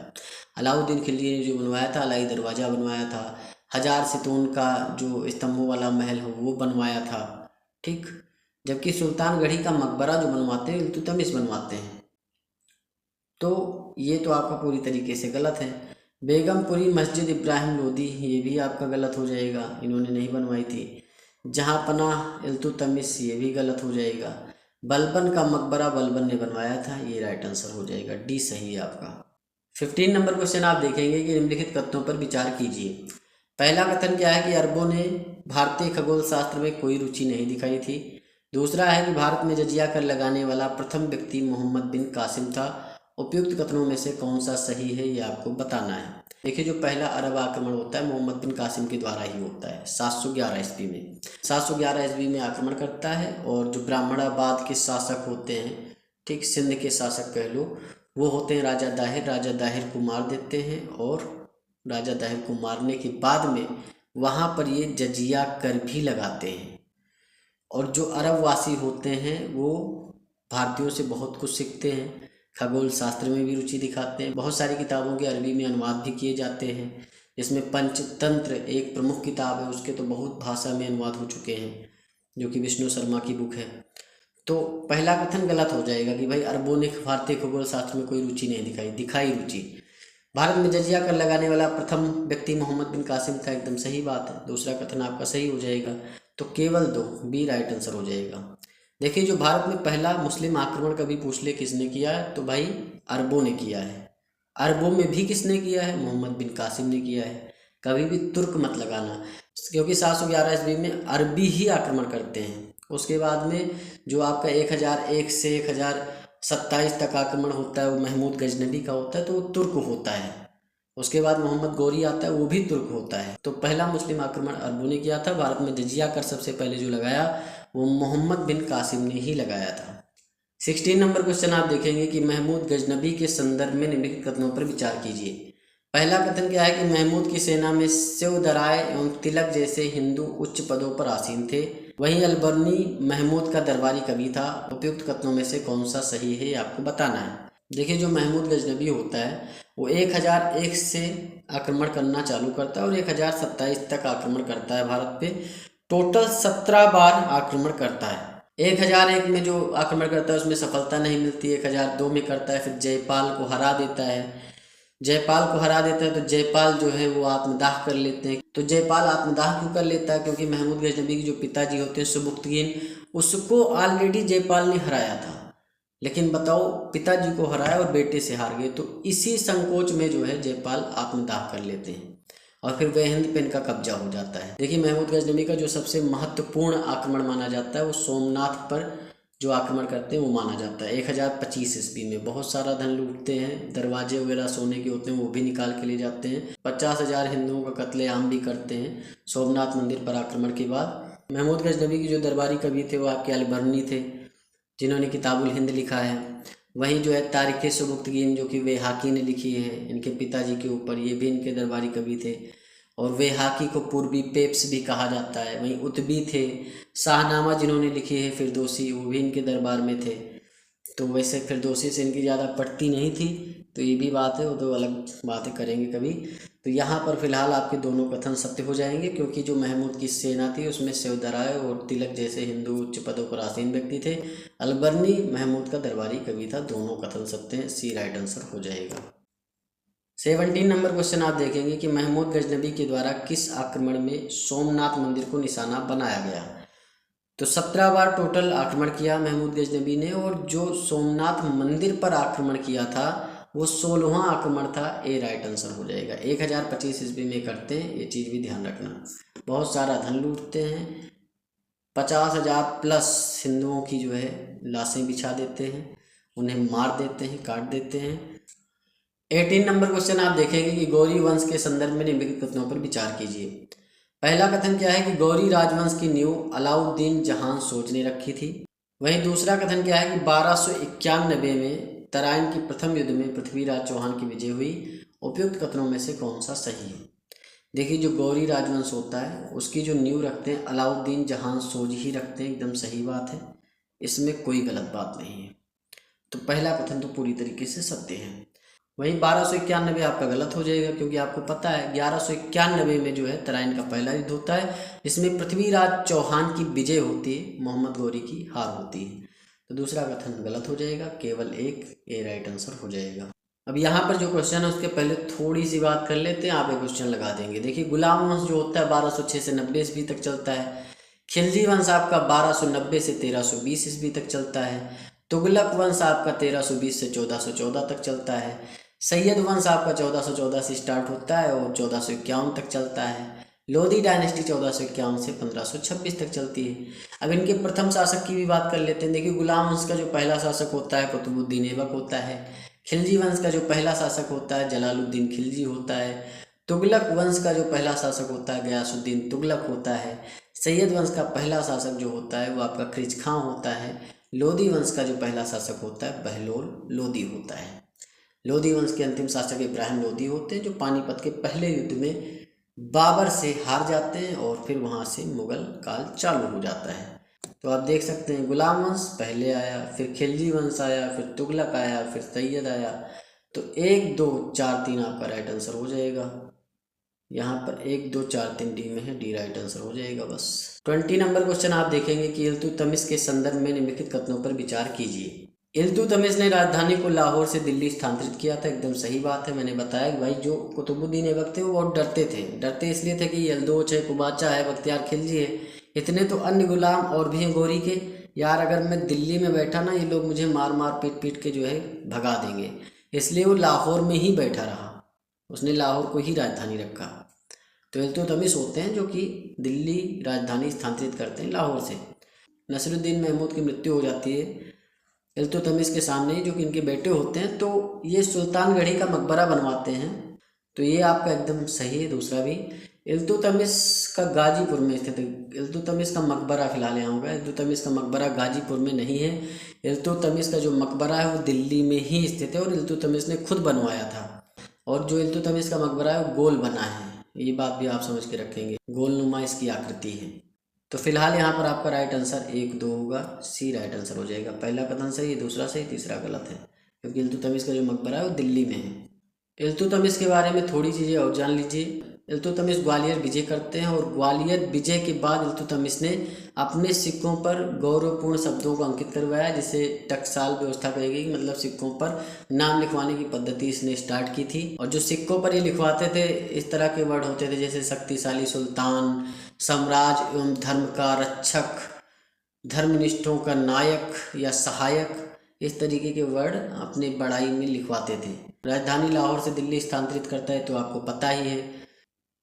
अलाउद्दीन खिलजी ने जो बनवाया था, अलाई दरवाज़ा बनवाया था। 1000 सितून का जो स्तंभों वाला महल हो वो बनवाया था, ठीक। जबकि सुल्तानगढ़ी का मकबरा जो बनवाते हैं इल्तुतमिश बनवाते हैं। तो ये तो आपका पूरी तरीके से गलत है। बेगमपुरी मस्जिद इब्राहिम लोदी, ये भी आपका गलत हो जाएगा, इन्होंने नहीं बनवाई थी। जहाँ पनाह इल्तुतमिश, ये भी गलत हो जाएगा। बलबन का मकबरा बलबन ने बनवाया था, ये राइट आंसर हो जाएगा, डी सही है आपका। 15 नंबर क्वेश्चन आप देखेंगे कि निम्नलिखित कथनों पर विचार कीजिए। पहला कथन क्या है कि अरबों ने भारतीय खगोल शास्त्र में कोई रुचि नहीं दिखाई थी। दूसरा है कि भारत में जजिया कर लगाने वाला प्रथम व्यक्ति मोहम्मद बिन कासिम था। उपयुक्त कथनों में से कौन सा सही है ये आपको बताना है। देखिए, जो पहला अरब आक्रमण होता है मोहम्मद बिन कासिम के द्वारा ही होता है 711 ईस्वी में। 711 ईस्वी में आक्रमण करता है और जो ब्राह्मणाबाद के शासक होते हैं, ठीक, सिंध के शासक कह लो, वो होते हैं राजा दाहिर। राजा दाहिर को मार देते हैं और राजा दाहिर को मारने के बाद में वहाँ पर ये जजिया कर भी लगाते हैं। और जो अरब वासी होते हैं वो भारतीयों से बहुत कुछ सीखते हैं, खगोल शास्त्र में भी रुचि दिखाते हैं। बहुत सारी किताबों के अरबी में अनुवाद भी किए जाते हैं, जिसमें पंचतंत्र एक प्रमुख किताब है, उसके तो बहुत भाषा में अनुवाद हो चुके हैं, जो कि विष्णु शर्मा की बुक है। तो पहला कथन गलत हो जाएगा कि भाई अरबों ने भारतीय खगोल शास्त्र में कोई रुचि नहीं दिखाई रुचि। भारत में जजिया कर लगाने वाला प्रथम व्यक्ति मोहम्मद बिन कासिम था, एकदम सही बात है। दूसरा कथन आपका सही हो जाएगा, तो केवल 2, बी राइट आंसर हो जाएगा। देखिए, जो भारत में पहला मुस्लिम आक्रमण कभी पूछ ले किसने किया है, तो भाई अरबों ने किया है। अरबों में भी किसने किया है, मोहम्मद बिन कासिम ने किया है। कभी भी तुर्क मत लगाना, क्योंकि 711 ईस्वी में अरबी ही आक्रमण करते हैं। उसके बाद में जो आपका 1001 से 1027 तक आक्रमण होता है वो महमूद गजनबी का होता है, तो वो तुर्क होता है। उसके बाद मोहम्मद गोरी आता है, वो भी तुर्क होता है। तो पहला मुस्लिम आक्रमण अरबों ने किया था। भारत में जजिया कर सबसे पहले जो लगाया वो मोहम्मद बिन कासिम ने ही लगाया था। 16 नंबर क्वेश्चन आप देखेंगे कि महमूद गजनबी के संदर्भ में निम्नलिखित कथनों पर विचार कीजिए। पहला कथन क्या है कि महमूद की सेना में सेवदराय एवं तिलक जैसे हिंदू उच्च पदों पर आसीन थे। वहीं अलबर्नी महमूद का दरबारी कवि था। उपयुक्त कथनों में से कौन सा सही है आपको बताना है। देखिए, जो महमूद गजनबी होता है वो 1001 से आक्रमण करना चालू करता है और 1027 तक आक्रमण करता है भारत पे। टोटल 17 बार आक्रमण करता है। 1001 में जो आक्रमण करता है उसमें सफलता नहीं मिलती, 1002 में करता है, फिर जयपाल को हरा देता है। जयपाल को हरा देता है तो जयपाल जो है वो आत्मदाह कर लेते हैं। तो जयपाल आत्मदाह क्यों कर लेता है, क्योंकि महमूद गजनबी के जो पिताजी होते हैं सुबुक्तगीन, उसको ऑलरेडी जयपाल ने हराया था। लेकिन बताओ, पिताजी को हराया और बेटे से हार गए, तो इसी संकोच में जो है जयपाल आत्मदाह कर लेते हैं और फिर वह हिंद पे इनका कब्जा हो जाता है। देखिए, महमूद गजनबी का जो सबसे महत्वपूर्ण आक्रमण माना जाता है वो सोमनाथ पर जो आक्रमण करते हैं वो माना जाता है। 1025 ईस्वी में बहुत सारा धन लूटते हैं, दरवाजे वगैरह सोने के होते हैं वो भी निकाल के ले जाते हैं। 50,000 हिंदुओं का कत्लेआम भी करते हैं सोमनाथ मंदिर पर आक्रमण के बाद। महमूद गजनबी के जो दरबारी कवि थे वो आपके अलबर्नी थे, जिन्होंने किताबुल हिंद लिखा है। वहीं जो है तारीख़ सुबुक्तगीन जो कि वेहाकी ने लिखी है इनके पिताजी के ऊपर, ये भी इनके दरबारी कवि थे। और वेहाकी को पूर्वी पेप्स भी कहा जाता है। वहीं उतबी थे। शाहनामा जिन्होंने लिखी है फिरदौसी, वो भी इनके दरबार में थे। तो वैसे फिरदौसी से इनकी ज़्यादा पटती नहीं थी, तो ये भी बात है, वो तो अलग बातें करेंगे कभी। तो यहाँ पर फिलहाल आपके दोनों कथन सत्य हो जाएंगे, क्योंकि जो महमूद की सेना थी उसमें सेवदराय और तिलक जैसे हिंदू उच्च पदों पर आसीन व्यक्ति थे। अलबर्नी महमूद का दरबारी कवि था। दोनों कथन सत्य हैं, सी राइट आंसर हो जाएगा। 17 नंबर क्वेश्चन आप देखेंगे कि महमूद गजनबी के द्वारा किस आक्रमण में सोमनाथ मंदिर को निशाना बनाया गया। तो 17 बार टोटल आक्रमण किया महमूद गजनबी ने, और जो सोमनाथ मंदिर पर आक्रमण किया था वो 16वां आक्रमण था। ए राइट आंसर हो जाएगा। 1025 ईस्वी में करते हैं, ये चीज़ भी ध्यान रखना। बहुत सारा धन लूटते हैं, 50,000 प्लस हिंदुओं की जो है लाशें बिछा देते हैं, उन्हें मार देते हैं, काट देते हैं। 18 नंबर क्वेश्चन आप देखेंगे कि गौरी वंश के संदर्भ में निम्नलिखित कथनों पर विचार कीजिए। पहला कथन क्या है कि गौरी राजवंश की नींव अलाउद्दीन जहान सोज ने रखी थी। वहीं दूसरा कथन क्या है कि 1291 में तराइन की प्रथम युद्ध में पृथ्वीराज चौहान की विजय हुई। उपयुक्त कथनों में से कौन सा सही है? देखिए, जो गौरी राजवंश होता है उसकी जो नींव रखते हैं अलाउद्दीन जहान सोज ही रखते हैं, एकदम सही बात है, इसमें कोई गलत बात नहीं है। तो पहला कथन तो पूरी तरीके से सत्य है। वहीं 1291 आपका गलत हो जाएगा, क्योंकि आपको पता है 1191 में जो है तराइन का पहला युद्ध होता है, जिसमें पृथ्वीराज चौहान की विजय होती है, मोहम्मद गौरी की हार होती है। तो दूसरा कथन गलत हो जाएगा, केवल एक ए राइट आंसर हो जाएगा। अब यहाँ पर जो क्वेश्चन है उसके पहले थोड़ी सी बात कर लेते हैं, आप एक क्वेश्चन लगा देंगे। देखिए, गुलाम वंश जो होता है 1206 से 90 ईस्वी तक चलता है। खिलजी वंश आपका 1290 से 1320 ईस्वी तक चलता है। तुगलक वंश आपका 1320 से 1414 तक चलता है। सैयद वंश आपका 1414 से स्टार्ट होता है और 1451 तक चलता है। लोधी डायनेस्टी 1451 से 1526 तक चलती है। अब इनके प्रथम शासक की भी बात कर लेते हैं। देखिए, गुलाम वंश का जो पहला शासक होता है कुतुबुद्दीन ऐबक होता है। खिलजी वंश का जो पहला शासक होता है जलालुद्दीन खिलजी होता है। तुगलक वंश का जो पहला शासक होता है गयासुद्दीन तुगलक होता है। सैयद वंश का पहला शासक जो होता है वो आपका खिज खां होता है। लोधी वंश का जो पहला शासक होता है बहलोल लोधी होता है। लोधी वंश के अंतिम शासक इब्राहिम लोधी होते हैं, जो पानीपत के पहले युद्ध में बाबर से हार जाते हैं और फिर वहाँ से मुगल काल चालू हो जाता है। तो आप देख सकते हैं गुलाम वंश पहले आया, फिर खिलजी वंश आया, फिर तुगलक आया, फिर सैयद आया। तो 1 2 4 3 आपका राइट आंसर हो जाएगा। यहाँ पर 1 2 4 3 डी में है, डी राइट आंसर हो जाएगा बस। 20 नंबर क्वेश्चन आप देखेंगे कि इल्तुतमिश के संदर्भ में निम्नलिखित कथनों पर विचार कीजिए। इल्तुतमिश ने राजधानी को लाहौर से दिल्ली स्थानांतरित किया था, एकदम सही बात है। मैंने बताया कि भाई जो कुतुबुद्दीन ऐबक थे वो बहुत डरते इसलिए थे कि यल्दोच है, कुबाचा है, बख्तियार खिलजी है, इतने तो अन्य गुलाम और भी हैं गौरी के। यार अगर मैं दिल्ली में बैठा ना, ये लोग मुझे मार मार पीट पीट के जो है भगा देंगे, इसलिए वो लाहौर में ही बैठा रहा, उसने लाहौर को ही राजधानी रखा। तो इल्तुतमिश होते हैं जो कि दिल्ली राजधानी स्थानांतरित करते हैं लाहौर से। नसरुद्दीन महमूद की मृत्यु हो जाती है इल्तुतमिश के सामने ही, जो कि इनके बेटे होते हैं। तो ये सुल्तानगढ़ी का मकबरा बनवाते हैं, तो ये आपका एकदम सही है। दूसरा भी इल्तुतमिश का गाजीपुर में स्थित है। इल्तुतमिश का मकबरा फिलहाल यहाँ होगा। इल्तुतमिश का मकबरा गाजीपुर में नहीं है। इल्तुतमिश का जो मकबरा है वो दिल्ली में ही स्थित है और इल्तुतमिश ने खुद बनवाया था। और जो इल्तुतमिश का मकबरा है वो गोल बना है, ये बात भी आप समझ के रखेंगे, गोलनुमा इसकी आकृति है। तो फिलहाल यहाँ पर आपका राइट आंसर 1 2 होगा, सी राइट आंसर हो जाएगा। पहला कथन सही है, दूसरा सही, तीसरा गलत है, क्योंकि इल्तुतमिश का जो मकबरा है वो दिल्ली में है। इल्तुतमिश के बारे में थोड़ी चीज़ें और जान लीजिए। इल्तुतमिश ग्वालियर विजय करते हैं और ग्वालियर विजय के बाद इल्तुतमिश ने अपने सिक्कों पर गौरवपूर्ण शब्दों को अंकित करवाया, जिसे टकसाल व्यवस्था कही गई। मतलब सिक्कों पर नाम लिखवाने की पद्धति इसने स्टार्ट की थी। और जो सिक्कों पर ये लिखवाते थे इस तरह के वर्ड होते थे जैसे शक्तिशाली सुल्तान, साम्राज्य एवं धर्म का रक्षक, धर्मनिष्ठों का नायक या सहायक, इस तरीके के वर्ड अपने बढ़ाई में लिखवाते थे। राजधानी लाहौर से दिल्ली स्थानांतरित करता है तो आपको पता ही है।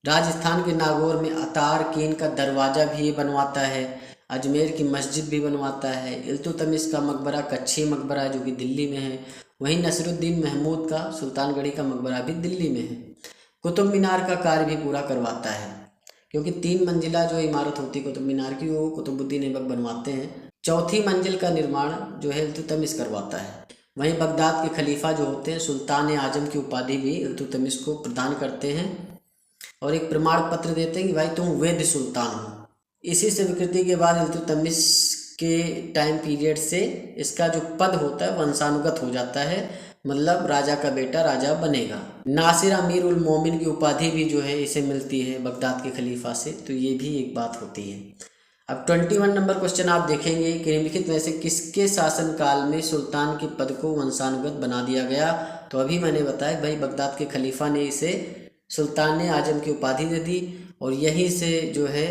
राजस्थान के नागौर में अतार कीन का दरवाज़ा भी ये बनवाता है। अजमेर की मस्जिद भी बनवाता है। इल्तुतमिश का मकबरा कच्छी मकबरा है जो कि दिल्ली में है। वहीं नसरुद्दीन महमूद का सुल्तानगढ़ी का मकबरा भी दिल्ली में है। कुतुब मीनार का कार्य भी पूरा करवाता है, क्योंकि 3 मंजिला जो इमारत होती है कुतुब मीनार की वो कुतुबुद्दीन ऐबक बनवाते हैं। चौथी मंजिल का निर्माण जो है इल्तुतमिश करवाता है। वहीं बगदाद के खलीफा जो होते हैं सुल्तान आजम की उपाधि भी इल्तुतमिश को प्रदान करते हैं और एक प्रमाण पत्र देते हैं कि भाई तुम वैध सुल्तान हो। इसी स्वीकृति के बाद इल्तुतमिश के टाइम पीरियड से इसका जो पद होता है वंशानुगत हो जाता है, मतलब राजा का बेटा राजा बनेगा। नासिर अमीर उल मोमिन की उपाधि भी जो है इसे मिलती है बगदाद के खलीफा से, तो ये भी एक बात होती है। अब 21 नंबर क्वेश्चन आप देखेंगे कि निम्नलिखित में से किसके शासनकाल में सुल्तान के पद को वंशानुगत बना दिया गया। तो अभी मैंने बताया भाई बगदाद के खलीफा ने इसे सुल्तान आजम की उपाधि दे दी और यहीं से जो है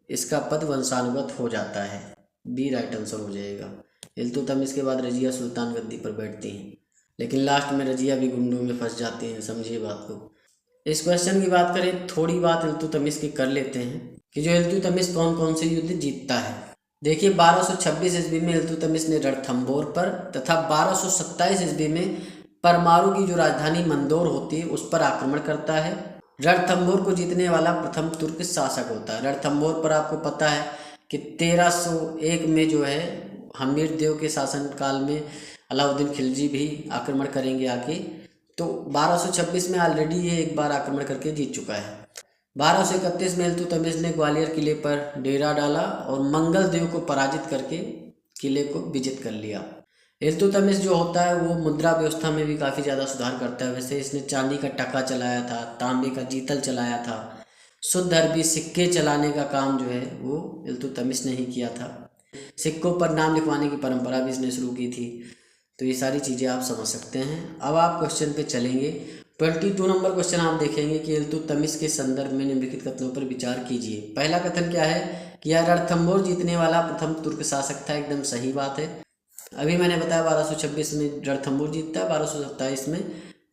इसका पद वंशानुगत हो जाता है। बी राइट आंसर हो जाएगा। इल्तुतमिश के बाद रजिया सुल्तान गद्दी पर बैठती हैं, लेकिन लास्ट में रजिया भी गुंडों में फंस जाती हैं, समझिए बात को। इस क्वेश्चन की बात करें, थोड़ी बात इल्तुतमिश की कर लेते हैं कि जो इल्तुतमिश कौन कौन से युद्ध जीतता है। देखिए 1226 ईस्वी में इल्तुतमिश ने रणथंबोर पर तथा 1227 ईस्वी में परमारू की जो राजधानी मंदोर होती है उस पर आक्रमण करता है रणथंभौर को जीतने वाला प्रथम तुर्क शासक होता है। रणथंभौर पर आपको पता है कि 1301 में जो है हमीर देव के शासनकाल में अलाउद्दीन खिलजी भी आक्रमण करेंगे आके, तो 1226 में ऑलरेडी ये एक बार आक्रमण करके जीत चुका है। 1231 में इल्तुतमिश ने ग्वालियर किले पर डेरा डाला और मंगल देव को पराजित करके किले को विजित कर लिया। इल्तुतमिश जो होता है वो मुद्रा व्यवस्था में भी काफ़ी ज़्यादा सुधार करता है। वैसे इसने चांदी का टका चलाया था, तांबे का जीतल चलाया था, शुद्ध अरबी सिक्के चलाने का काम जो है वो इल्तुतमिश ने ही किया था। सिक्कों पर नाम लिखवाने की परंपरा भी इसने शुरू की थी। तो ये सारी चीज़ें आप समझ सकते हैं। अब आप क्वेश्चन पे चलेंगे। 22 नंबर क्वेश्चन आप देखेंगे कि इल्तुतमिश के संदर्भ में निम्नलिखित कथनों पर विचार कीजिए। पहला कथन क्या है कि यह रणथंभौर जीतने वाला प्रथम तुर्क शासक था। एकदम सही बात है। अभी मैंने बताया 1226 में रणथंभौर जीतता है, 1227 में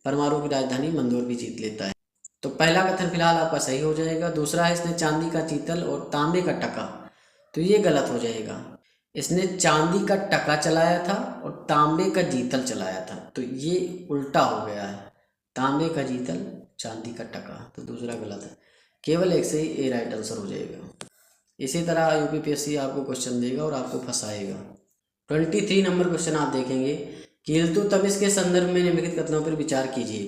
परमाणु की राजधानी मंदोर भी जीत लेता है। तो पहला कथन फिलहाल आपका सही हो जाएगा। दूसरा है इसने चांदी का चीतल और तांबे का टका, तो ये गलत हो जाएगा। इसने चांदी का टका चलाया था और तांबे का जीतल चलाया था, तो ये उल्टा हो गया है। तांबे का जीतल, चांदी का टका, तो दूसरा गलत है। केवल एक से ही ए राइट आंसर हो जाएगा। इसी तरह यूपीपीएससी आपको क्वेश्चन देगा और आपको फंसाएगा। 23 नंबर क्वेश्चन आप देखेंगे कि इल्तुतमिश के संदर्भ में निम्नलिखित कथनों पर विचार कीजिए।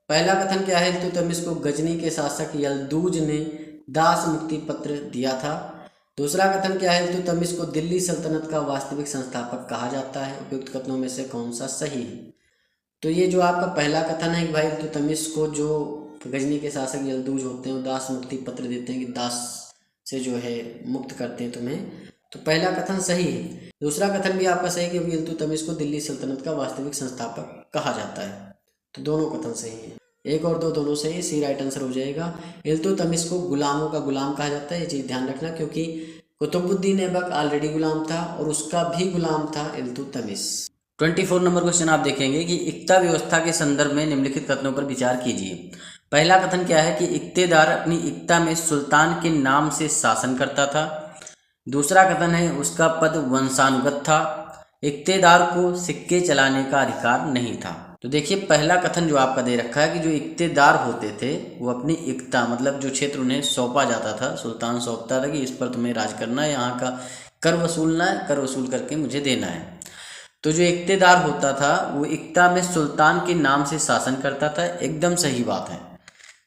पहला कथन क्या है, इल्तुतमिश को गजनी के शासक यल्दूज ने दास मुक्ति पत्र दिया था। दूसरा कथन क्या है, इल्तुतमिश को दिल्ली सल्तनत का वास्तविक संस्थापक कहा जाता है। उपयुक्त कथनों में से कौन सा सही है? तो ये जो आपका पहला कथन है कि भाई इल्तुतमिश को जो गजनी के शासक यल्दूज होते हैं वो दास मुक्ति पत्र देते हैं कि दास से जो है मुक्त करते हैं तुम्हें, तो पहला कथन सही है। दूसरा कथन भी आपका सही है क्योंकि इल्तुतमिश को दिल्ली सल्तनत का वास्तविक संस्थापक कहा जाता है। तो दोनों कथन सही है। एक और दो दोनों सही, सी राइट आंसर हो जाएगा। इल्तुतमिश को गुलामों का गुलाम कहा जाता है, ये चीज़ ध्यान रखना, क्योंकि कुतुबुद्दीन ऐबक ऑलरेडी गुलाम था और उसका भी गुलाम था इल्तुतमिश। 24 नंबर क्वेश्चन आप देखेंगे कि इक्ता व्यवस्था के संदर्भ में निम्नलिखित कथनों पर विचार कीजिए। पहला कथन क्या है कि इक्तेदार अपनी इक्ता में सुल्तान के नाम से शासन करता था। दूसरा कथन है उसका पद वंशानुगत था। इक्तेदार को सिक्के चलाने का अधिकार नहीं था। तो देखिए पहला कथन जो आपका दे रखा है कि जो इक्तेदार होते थे वो अपनी इक्ता मतलब जो क्षेत्र उन्हें सौंपा जाता था, सुल्तान सौंपता था कि इस पर तुम्हें राज करना है, यहाँ का कर वसूलना है, कर वसूल करके मुझे देना है। तो जो इक्तेदार होता था वो इक्ता में सुल्तान के नाम से शासन करता था। एकदम सही बात है।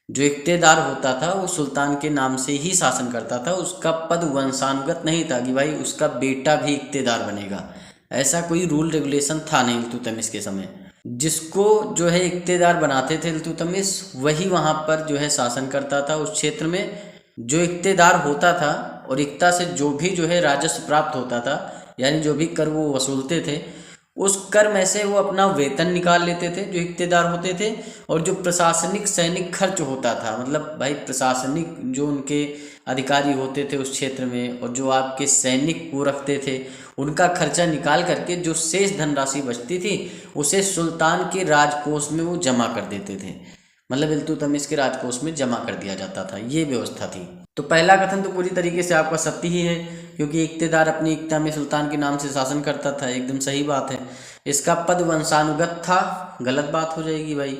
जो इक्तेदार होता था वो सुल्तान के नाम से ही शासन करता था। उसका पद वंशानुगत नहीं था कि भाई उसका बेटा भी इक्तेदार बनेगा, ऐसा कोई रूल रेगुलेशन था नहीं इल्तुतमिश के समय। जिसको जो है इक्तेदार बनाते थे इल्तुतमिश वही वहाँ पर जो है शासन करता था उस क्षेत्र में। जो इक्तेदार होता था और इक्ता से जो भी जो है राजस्व प्राप्त होता था, यानी जो भी कर वो वसूलते थे, उस कर में से वो अपना वेतन निकाल लेते थे जो इक्तेदार होते थे। और जो प्रशासनिक सैनिक खर्च होता था, मतलब भाई प्रशासनिक जो उनके अधिकारी होते थे उस क्षेत्र में और जो आपके सैनिक वो रखते थे, उनका खर्चा निकाल करके जो शेष धनराशि बचती थी उसे सुल्तान के राजकोष में वो जमा कर देते थे। मतलब इल्तुतमिश के राजकोष में जमा कर दिया जाता था, ये व्यवस्था थी। तो पहला कथन तो पूरी तरीके से आपका सत्य ही है क्योंकि इक्तेदार अपनी इक्ता में सुल्तान के नाम से शासन करता था। एकदम सही बात है। इसका पद वंशानुगत था, गलत बात हो जाएगी भाई,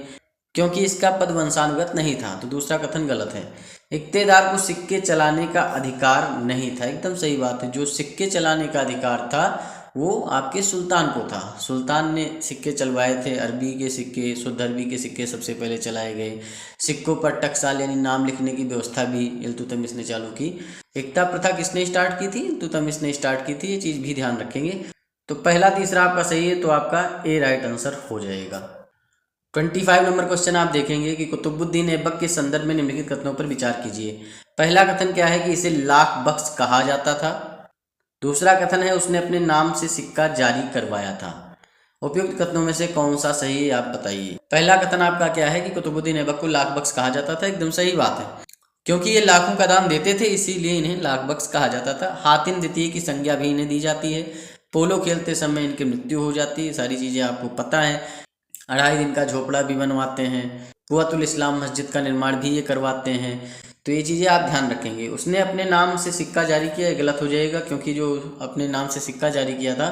क्योंकि इसका पद वंशानुगत नहीं था। तो दूसरा कथन गलत है। इक्तेदार को सिक्के चलाने का अधिकार नहीं था। एकदम सही बात है। जो सिक्के चलाने का अधिकार था वो आपके सुल्तान को था। सुल्तान ने सिक्के चलवाए थे, अरबी के सिक्के, शुद्ध अरबी के सिक्के सबसे पहले चलाए गए। सिक्कों पर टकसाल यानी नाम लिखने की व्यवस्था भी इल्तुतमिश ने चालू की। इक्ता प्रथा किसने स्टार्ट की थी? इल्तुतमिश ने स्टार्ट की थी। ये चीज़ भी ध्यान रखेंगे। तो पहला तीसरा आपका सही है, तो आपका ए राइट आंसर हो जाएगा। 25 नंबर क्वेश्चन आप देखेंगे कि कुतुबुद्दीन ऐबक के संदर्भ में निम्नलिखित कथनों पर विचार कीजिए। पहला कथन क्या है कि इसे लाख बख्श कहा जाता था। दूसरा कथन है उसने अपने नाम से सिक्का जारी करवाया था। उपयुक्त कथनों में से कौन सा सही है आप बताइए। पहला कथन आपका क्या है कि कुतुबुद्दीन ऐबक को लाख बख्श कहा जाता था। एकदम सही बात है, क्योंकि ये लाखों का दान देते थे इसीलिए इन्हें लाख बख्श कहा जाता था। हातिम द्वितीय की संज्ञा भी इन्हें दी जाती है। पोलो खेलते समय इनकी मृत्यु हो जाती है। सारी चीज़ें आपको पता है। 2.5 दिन का झोपड़ा भी बनवाते हैं। कुव्वतुल इस्लाम मस्जिद का निर्माण भी ये करवाते हैं। तो ये चीज़ें आप ध्यान रखेंगे। उसने अपने नाम से सिक्का जारी किया, गलत हो जाएगा क्योंकि जो अपने नाम से सिक्का जारी किया था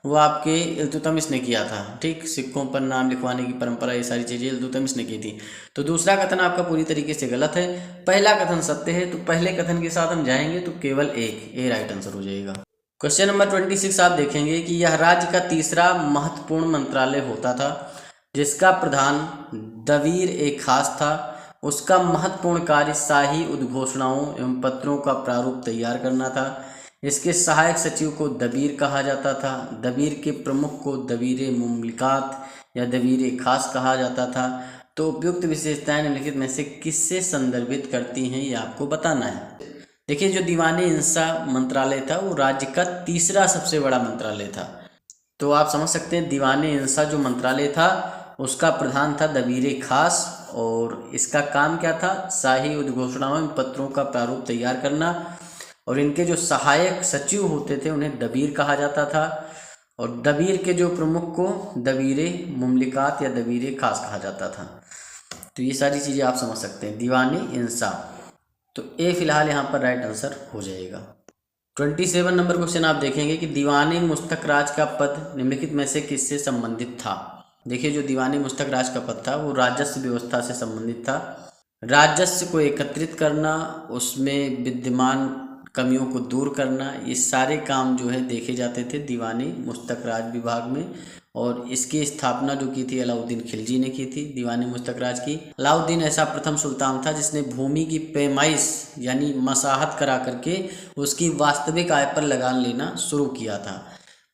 वो आपके इल्तुतमिश ने किया था। ठीक, सिक्कों पर नाम लिखवाने की परंपरा, ये सारी चीज़ें इल्तुतमिश ने की थी। तो दूसरा कथन आपका पूरी तरीके से गलत है, पहला कथन सत्य है। तो पहले कथन के साथ हम जाएंगे तो केवल एक, ए राइट आंसर हो जाएगा। क्वेश्चन नंबर 26 आप देखेंगे कि यह राज्य का तीसरा महत्वपूर्ण मंत्रालय होता था, जिसका प्रधान दवीर एक खास था। उसका महत्वपूर्ण कार्य शाही उद्घोषणाओं एवं पत्रों का प्रारूप तैयार करना था। इसके सहायक सचिव को दबीर कहा जाता था। दबीर के प्रमुख को दबीर मुमलिकात या दबीर खास कहा जाता था। तो उपयुक्त विशेषताएं निम्नलिखित में से किससे संदर्भित करती हैं, ये आपको बताना है। देखिए, जो दीवाने इंसा मंत्रालय था वो राज्य का तीसरा सबसे बड़ा मंत्रालय था। तो आप समझ सकते हैं दीवाने इंसा जो मंत्रालय था उसका प्रधान था दबीर खास, और इसका काम क्या था, शाही उद्घोषणाओं एवं पत्रों का प्रारूप तैयार करना। और इनके जो सहायक सचिव होते थे उन्हें दबीर कहा जाता था, और दबीर के जो प्रमुख को दबीरे मुमलिकात या दबीरे खास कहा जाता था। तो ये सारी चीज़ें आप समझ सकते हैं, दीवाने इंसा। तो ए फिलहाल यहाँ पर राइट आंसर हो जाएगा। 27 नंबर क्वेश्चन आप देखेंगे कि दीवाने मुस्तक राज का पद निम्नलिखित में से किससे संबंधित था। देखिए, जो दीवाने मुस्तक राज का पद था वो राजस्व व्यवस्था से संबंधित था। राजस्व को एकत्रित करना, उसमें विद्यमान कमियों को दूर करना, ये सारे काम जो है देखे जाते थे दीवाने मुस्तक राज विभाग में। और इसकी स्थापना जो की थी अलाउद्दीन खिलजी ने की थी, दीवाने मुस्तक राज की। अलाउद्दीन ऐसा प्रथम सुल्तान था जिसने भूमि की पैमाइश यानी मसाहत करा करके उसकी वास्तविक आय पर लगान लेना शुरू किया था।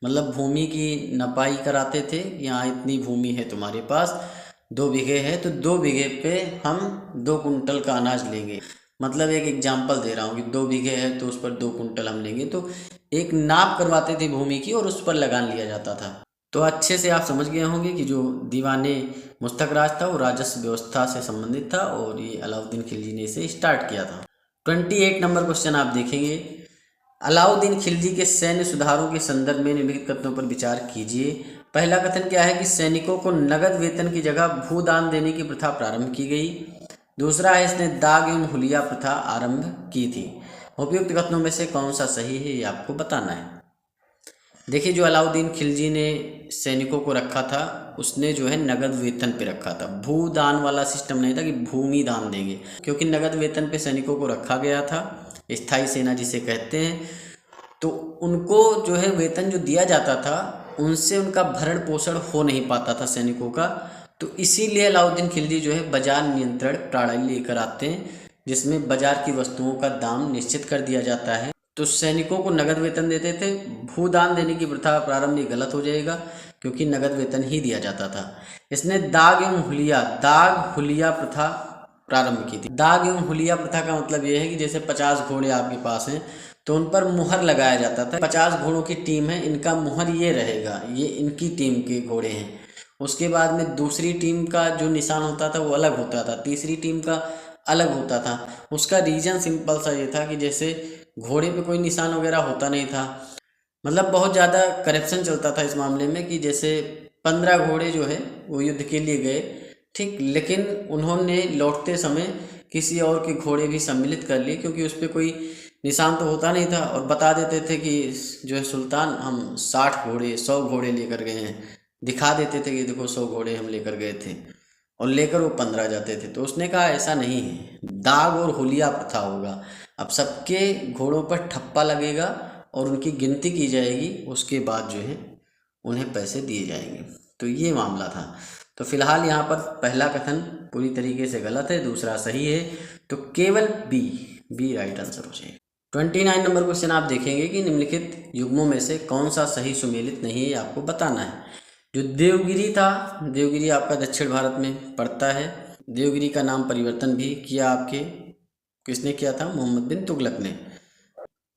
मतलब भूमि की नपाई कराते थे, यहाँ इतनी भूमि है तुम्हारे पास, 2 बीघे है तो 2 बीघे पे हम 2 कुंटल का अनाज लेंगे। मतलब एक एग्जाम्पल दे रहा हूँ कि 2 बीघे है तो उस पर 2 कुंटल हम लेंगे। तो एक नाप करवाते थे भूमि की और उस पर लगान लिया जाता था। तो अच्छे से आप समझ गए होंगे कि जो दीवाने मुस्तक राज था वो राजस्व व्यवस्था से संबंधित था, और ये अलाउद्दीन खिलजी ने इसे स्टार्ट किया था। 28 नंबर क्वेश्चन आप देखेंगे, अलाउद्दीन खिलजी के सैन्य सुधारों के संदर्भ में निम्नलिखित कथनों पर विचार कीजिए। पहला कथन क्या है कि सैनिकों को नगद वेतन की जगह भूदान देने की प्रथा प्रारंभ की गई। दूसरा है इसने दाग एवं हुलिया प्रथा आरंभ की थी। उपयुक्त कथनों में से कौन सा सही है ये आपको बताना है। देखिए, जो अलाउद्दीन खिलजी ने सैनिकों को रखा था उसने जो है नगद वेतन पे रखा था, भूदान वाला सिस्टम नहीं था कि भूमि दान देंगे, क्योंकि नगद वेतन पे सैनिकों को रखा गया था, स्थायी सेना जिसे कहते हैं। तो उनको जो है वेतन जो दिया जाता था उनसे उनका भरण पोषण हो नहीं पाता था सैनिकों का। तो इसीलिए अलाउद्दीन खिलजी जो है बाजार नियंत्रण प्रणाली लेकर आते हैं, जिसमें बाजार की वस्तुओं का दाम निश्चित कर दिया जाता है। तो सैनिकों को नगद वेतन देते थे, भूदान देने की प्रथा प्रारंभ ये गलत हो जाएगा क्योंकि नगद वेतन ही दिया जाता था। इसने दाग एवं हुलिया प्रथा प्रारंभ की थी। दाग एवं हुलिया प्रथा का मतलब ये है कि जैसे 50 घोड़े आपके पास हैं तो उन पर मुहर लगाया जाता था। 50 घोड़ों की टीम है, इनका मुहर ये रहेगा, ये इनकी टीम के घोड़े हैं। उसके बाद में दूसरी टीम का जो निशान होता था वो अलग होता था, तीसरी टीम का अलग होता था। उसका रीज़न सिंपल सा ये था कि जैसे घोड़े पे कोई निशान वगैरह होता नहीं था, मतलब बहुत ज़्यादा करप्शन चलता था इस मामले में कि जैसे 15 घोड़े जो है वो युद्ध के लिए गए, ठीक, लेकिन उन्होंने लौटते समय किसी और के घोड़े भी सम्मिलित कर लिए क्योंकि उस पर कोई निशान तो होता नहीं था, और बता देते थे कि जो है सुल्तान हम 60 घोड़े 100 घोड़े लेकर गए हैं, दिखा देते थे कि देखो 100 घोड़े हम लेकर गए थे, और लेकर वो 15 जाते थे। तो उसने कहा ऐसा नहीं है, दाग और हुलिया प्रथा होगा। अब सबके घोड़ों पर ठप्पा लगेगा और उनकी गिनती की जाएगी, उसके बाद जो है उन्हें पैसे दिए जाएंगे। तो ये मामला था। तो फिलहाल यहाँ पर पहला कथन पूरी तरीके से गलत है, दूसरा सही है, तो केवल बी राइट आंसर हो जाएगा। 29 नंबर क्वेश्चन आप देखेंगे कि निम्नलिखित युग्मों में से कौन सा सही सुमेलित नहीं है, आपको बताना है। जो देवगिरी था, देवगिरी आपका दक्षिण भारत में पड़ता है। देवगिरी का नाम परिवर्तन भी किया आपके, किसने किया था, मोहम्मद बिन तुगलक ने,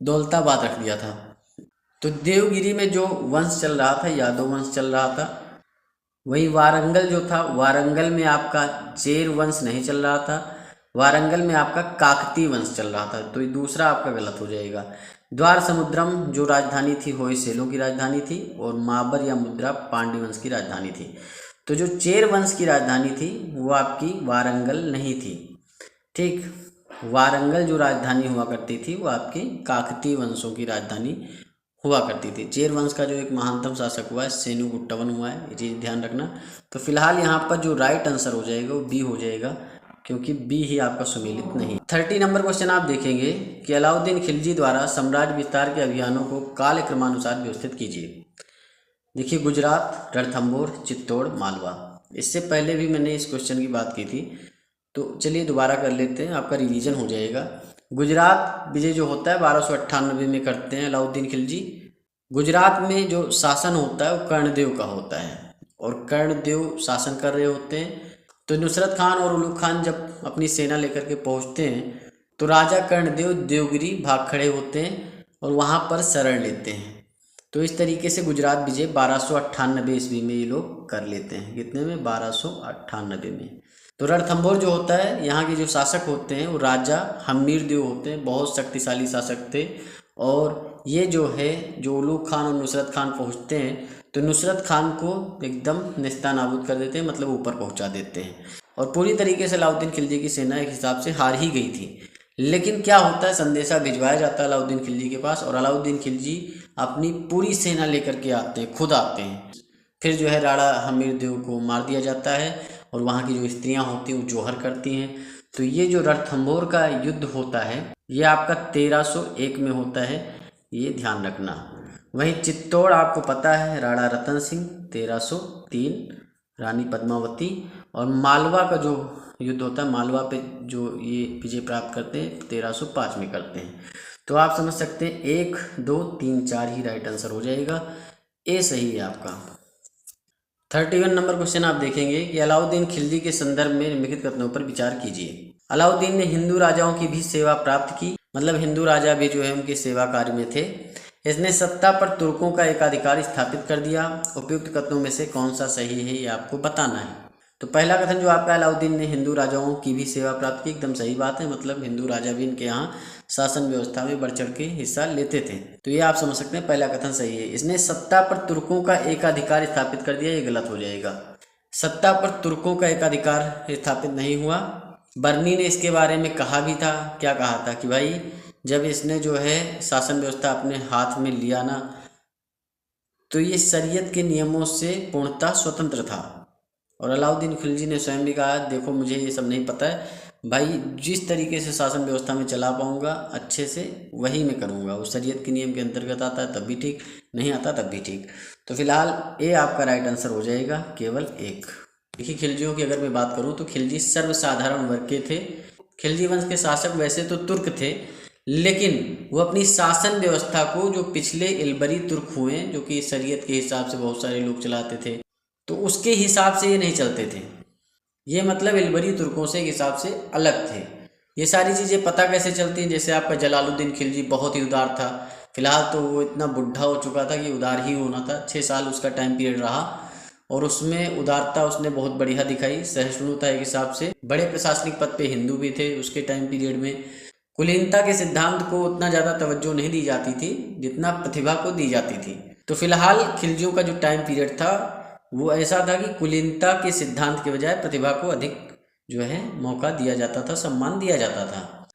दौलताबाद रख दिया था। तो देवगिरी में जो वंश चल रहा था, यादव वंश चल रहा था। वही वारंगल जो था, वारंगल में आपका चेर वंश नहीं चल रहा था, वारंगल में आपका काकती वंश चल रहा था। तो ये दूसरा आपका गलत हो जाएगा। द्वार समुद्रम जो राजधानी थी होयसलों की राजधानी थी, और माबर या मुद्रा पांड्य वंश की राजधानी थी। तो जो चेर वंश की राजधानी थी वो आपकी वारंगल नहीं थी, ठीक। वारंगल जो राजधानी हुआ करती थी वो आपकी काकती वंशों की राजधानी हुआ करती थी। चेर वंश का जो एक महानतम शासक हुआ है सेनुगुट्टा वन हुआ है, ये चीज़ ध्यान रखना। तो फिलहाल यहाँ पर जो राइट आंसर हो जाएगा वो बी हो जाएगा, क्योंकि बी ही आपका सुमेलित नहीं। 30 नंबर क्वेश्चन आप देखेंगे कि अलाउद्दीन खिलजी द्वारा साम्राज्य विस्तार के अभियानों को कालक्रमानुसार व्यवस्थित कीजिए। देखिए, गुजरात, रणथंभौर, चित्तौड़, मालवा। इससे पहले भी मैंने इस क्वेश्चन की बात की थी, तो चलिए दोबारा कर लेते हैं, आपका रिवीजन हो जाएगा। गुजरात विजय जो होता है 1298 में करते हैं अलाउद्दीन खिलजी। गुजरात में जो शासन होता है वो कर्णदेव का होता है, और कर्णदेव शासन कर रहे होते हैं। तो नुसरत खान और उलूग खान जब अपनी सेना लेकर के पहुंचते हैं तो राजा कर्णदेव देवगिरी भाग खड़े होते हैं और वहां पर शरण लेते हैं। तो इस तरीके से गुजरात विजय 1298 ईस्वी में ये लोग कर लेते हैं। कितने में? 1298 में। तो रणथंभौर जो होता है, यहाँ के जो शासक होते हैं वो राजा हमीरदेव होते हैं, बहुत शक्तिशाली शासक थे। और ये जो है, जो उलूग खान और नुसरत खान पहुँचते हैं तो नुसरत खान को एकदम नेस्तानाबूद कर देते हैं, मतलब ऊपर पहुंचा देते हैं। और पूरी तरीके से अलाउद्दीन खिलजी की सेना एक हिसाब से हार ही गई थी। लेकिन क्या होता है, संदेशा भिजवाया जाता है अलाउद्दीन खिलजी के पास, और अलाउद्दीन खिलजी अपनी पूरी सेना लेकर के आते हैं, खुद आते हैं। फिर जो है राणा हमीरदेव को मार दिया जाता है, और वहाँ की जो स्त्रियाँ होती हैं वो जोहर करती हैं। तो ये जो रणथंभौर का युद्ध होता है ये आपका 1301 में होता है, ये ध्यान रखना। वहीं चित्तौड़ आपको पता है, राणा रतन सिंह 1303, रानी पद्मावती। और मालवा का जो युद्ध होता है, मालवा पे जो ये विजय प्राप्त करते हैं 1305 में करते हैं। तो आप समझ सकते हैं 1, 2, 3, 4 ही राइट आंसर हो जाएगा, ए सही है आपका। 31 नंबर क्वेश्चन आप देखेंगे कि अलाउद्दीन खिलजी के संदर्भ में निम्नलिखित कथनों पर विचार कीजिए। अलाउद्दीन ने हिंदू राजाओं की भी सेवा प्राप्त की, मतलब हिंदू राजा भी जो है उनके सेवा कार्य में थे। इसने सत्ता पर तुर्कों का एकाधिकार स्थापित कर दिया। उपयुक्त कथनों में से कौन सा सही है ये आपको बताना है। तो पहला कथन जो आपका, अलाउद्दीन ने हिंदू राजाओं की भी सेवा प्राप्त की, एकदम सही बात है। मतलब हिंदू राजा भी इनके यहाँ शासन व्यवस्था में बढ़ चढ़ के हिस्सा लेते थे, तो ये आप समझ सकते हैं पहला कथन सही है। इसने सत्ता पर तुर्कों का एकाधिकार स्थापित कर दिया, ये गलत हो जाएगा। सत्ता पर तुर्कों का एकाधिकार स्थापित नहीं हुआ। बर्नी ने इसके बारे में कहा भी था, क्या कहा था कि भाई जब इसने जो है शासन व्यवस्था अपने हाथ में लिया ना, तो ये शरीयत के नियमों से पूर्णतः स्वतंत्र था। और अलाउद्दीन खिलजी ने स्वयं भी कहा, देखो मुझे ये सब नहीं पता है भाई, जिस तरीके से शासन व्यवस्था में चला पाऊंगा अच्छे से वही मैं करूंगा। वो शरीयत के नियम के अंतर्गत आता है तब भी ठीक, नहीं आता तब भी ठीक। तो फिलहाल ए आपका राइट आंसर हो जाएगा, केवल 1। देखिए, खिलजियों की अगर मैं बात करूँ तो खिलजी सर्वसाधारण वर्ग के थे। खिलजी वंश के शासक वैसे तो तुर्क थे, लेकिन वो अपनी शासन व्यवस्था को, जो पिछले इल्बरी तुर्क हुए जो कि शरीयत के हिसाब से बहुत सारे लोग चलाते थे, तो उसके हिसाब से ये नहीं चलते थे। ये मतलब इल्बरी तुर्कों से एक हिसाब से अलग थे। ये सारी चीज़ें पता कैसे चलती हैं, जैसे आपका जलालुद्दीन खिलजी बहुत ही उदार था। फिलहाल तो वो इतना बुढ़ा हो चुका था कि उदार ही होना था। 6 साल उसका टाइम पीरियड रहा और उसमें उदारता उसने बहुत बढ़िया दिखाई, सहिष्णुता एक हिसाब से। बड़े प्रशासनिक पद पे हिंदू भी थे उसके टाइम पीरियड में। कुलीनता के सिद्धांत को उतना ज़्यादा तवज्जो नहीं दी जाती थी जितना प्रतिभा को दी जाती थी। तो फिलहाल खिलजियों का जो टाइम पीरियड था वो ऐसा था कि कुलीनता के सिद्धांत के बजाय प्रतिभा को अधिक जो है मौका दिया जाता था, सम्मान दिया जाता था।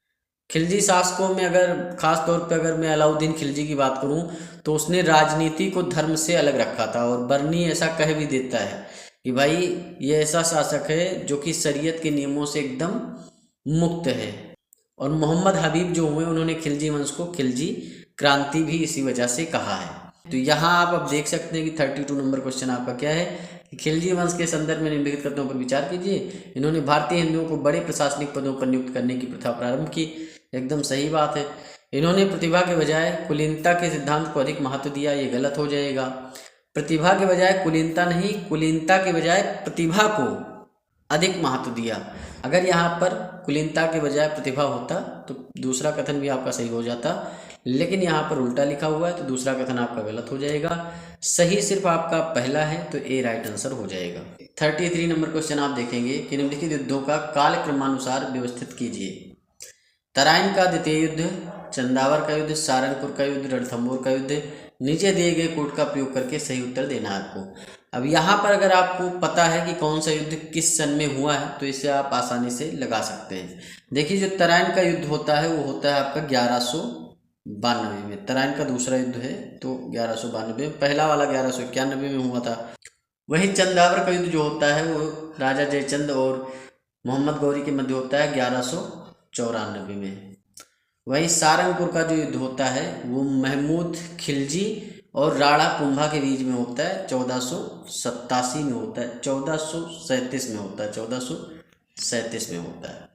खिलजी शासकों में अगर खास तौर पे अगर मैं अलाउद्दीन खिलजी की बात करूं तो उसने राजनीति को धर्म से अलग रखा था। और बर्नी ऐसा कह भी देता है कि भाई ये ऐसा शासक है जो कि शरीयत के नियमों से एकदम मुक्त है। और मोहम्मद हबीब जो हुए उन्होंने खिलजी वंश को खिलजी क्रांति भी इसी वजह से कहा है। तो यहाँ आप अब देख सकते हैं कि 32 नंबर क्वेश्चन आपका क्या है कि खिलजी वंश के संदर्भ में निम्नलिखित कथनों पर विचार कीजिए। इन्होंने भारतीय हिंदुओं को बड़े प्रशासनिक पदों पर नियुक्त करने की प्रथा प्रारंभ की, एकदम सही बात है। इन्होंने प्रतिभा के बजाय कुलीनता के सिद्धांत को अधिक महत्व दिया, ये गलत हो जाएगा। प्रतिभा के बजाय कुलीनता नहीं, कुलीनता के बजाय प्रतिभा को अधिक महत्व दिया। अगर यहाँ पर कुलीनता के बजाय प्रतिभा होता तो दूसरा कथन भी आपका सही हो जाता, लेकिन यहाँ पर उल्टा लिखा हुआ है तो दूसरा कथन आपका गलत हो जाएगा। सही सिर्फ आपका पहला है, तो ए राइट आंसर हो जाएगा। 33 नंबर क्वेश्चन आप देखेंगे कि निम्नलिखित युद्धों का कालक्रमानुसार व्यवस्थित कीजिए। तराइन का द्वितीय युद्ध, चंदावर का युद्ध, सहारनपुर का युद्ध, रणथंभौर का युद्ध। नीचे दिए गए कोड का प्रयोग करके सही उत्तर देना है आपको। अब यहाँ पर अगर आपको पता है कि कौन सा युद्ध किस सन में हुआ है तो इसे आप आसानी से लगा सकते हैं। देखिए, जो तराइन का युद्ध होता है वो होता है आपका 1100 92 में। तराइन का दूसरा युद्ध है तो 1192 में, पहला वाला 1191 में हुआ था। वही चंदावर का युद्ध जो होता है वो राजा जयचंद और मोहम्मद गौरी के मध्य होता है 1194 में। वही सारंगपुर का जो युद्ध होता है वो महमूद खिलजी और राणा कुंभा के बीच में होता है 1487 में होता है, 1437 में होता है, 1437 में होता है।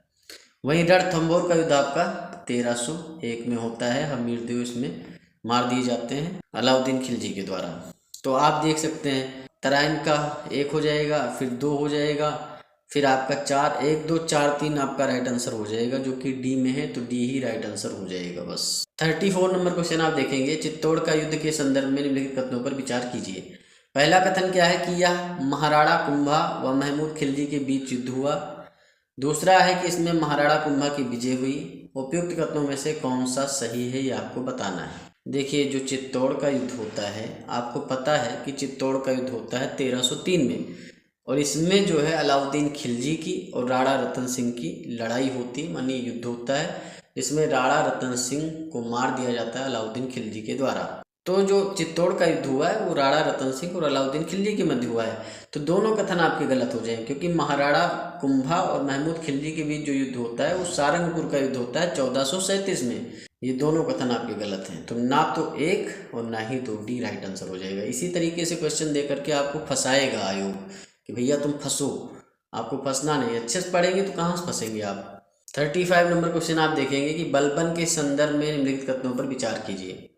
वही रणथंभौर का युद्ध आपका 1301 में होता है। हमीरदेव इसमें मार दिए जाते हैं अलाउद्दीन खिलजी के द्वारा। तो आप देख सकते हैं तराइन का 1 हो जाएगा, फिर 2 हो जाएगा, फिर आपका 4, 1 2 4 3 आपका राइट आंसर हो जाएगा, जो कि डी में है तो डी ही राइट आंसर हो जाएगा बस। 34 नंबर क्वेश्चन आप देखेंगे, चित्तौड़ का युद्ध के संदर्भ में निम्नलिखित कथनों पर विचार कीजिए। पहला कथन क्या है कि यह महाराणा कुंभा व महमूद खिलजी के बीच युद्ध हुआ। दूसरा है कि इसमें महाराणा कुंभा की विजय हुई। उपयुक्त कथनों में से कौन सा सही है ये आपको बताना है। देखिए जो चित्तौड़ का युद्ध होता है, आपको पता है कि चित्तौड़ का युद्ध होता है 1303 में, और इसमें जो है अलाउद्दीन खिलजी की और राणा रतन सिंह की लड़ाई होती, मानी युद्ध होता है। इसमें राणा रतन सिंह को मार दिया जाता है अलाउद्दीन खिलजी के द्वारा। तो जो चित्तौड़ का युद्ध हुआ है वो राणा रतन सिंह और अलाउद्दीन खिलजी के मध्य हुआ है। तो दोनों कथन आपके गलत हो जाएंगे, क्योंकि महाराणा कुंभा और महमूद खिलजी के बीच जो युद्ध होता है वो सारंगपुर का युद्ध होता है 1437 में। ये दोनों कथन आपके गलत हैं, तो ना तो 1 और ना ही 2, डी राइट आंसर हो जाएगा। इसी तरीके से क्वेश्चन दे करके आपको फंसाएगा आयोग कि भैया तुम फंसो, आपको फंसना नहीं, अच्छे से पढ़ेंगे तो कहाँ से फंसेंगे आप। 35 नंबर क्वेश्चन आप देखेंगे कि बलबन के संदर्भ में निम्नलिखित कथनों पर विचार कीजिए।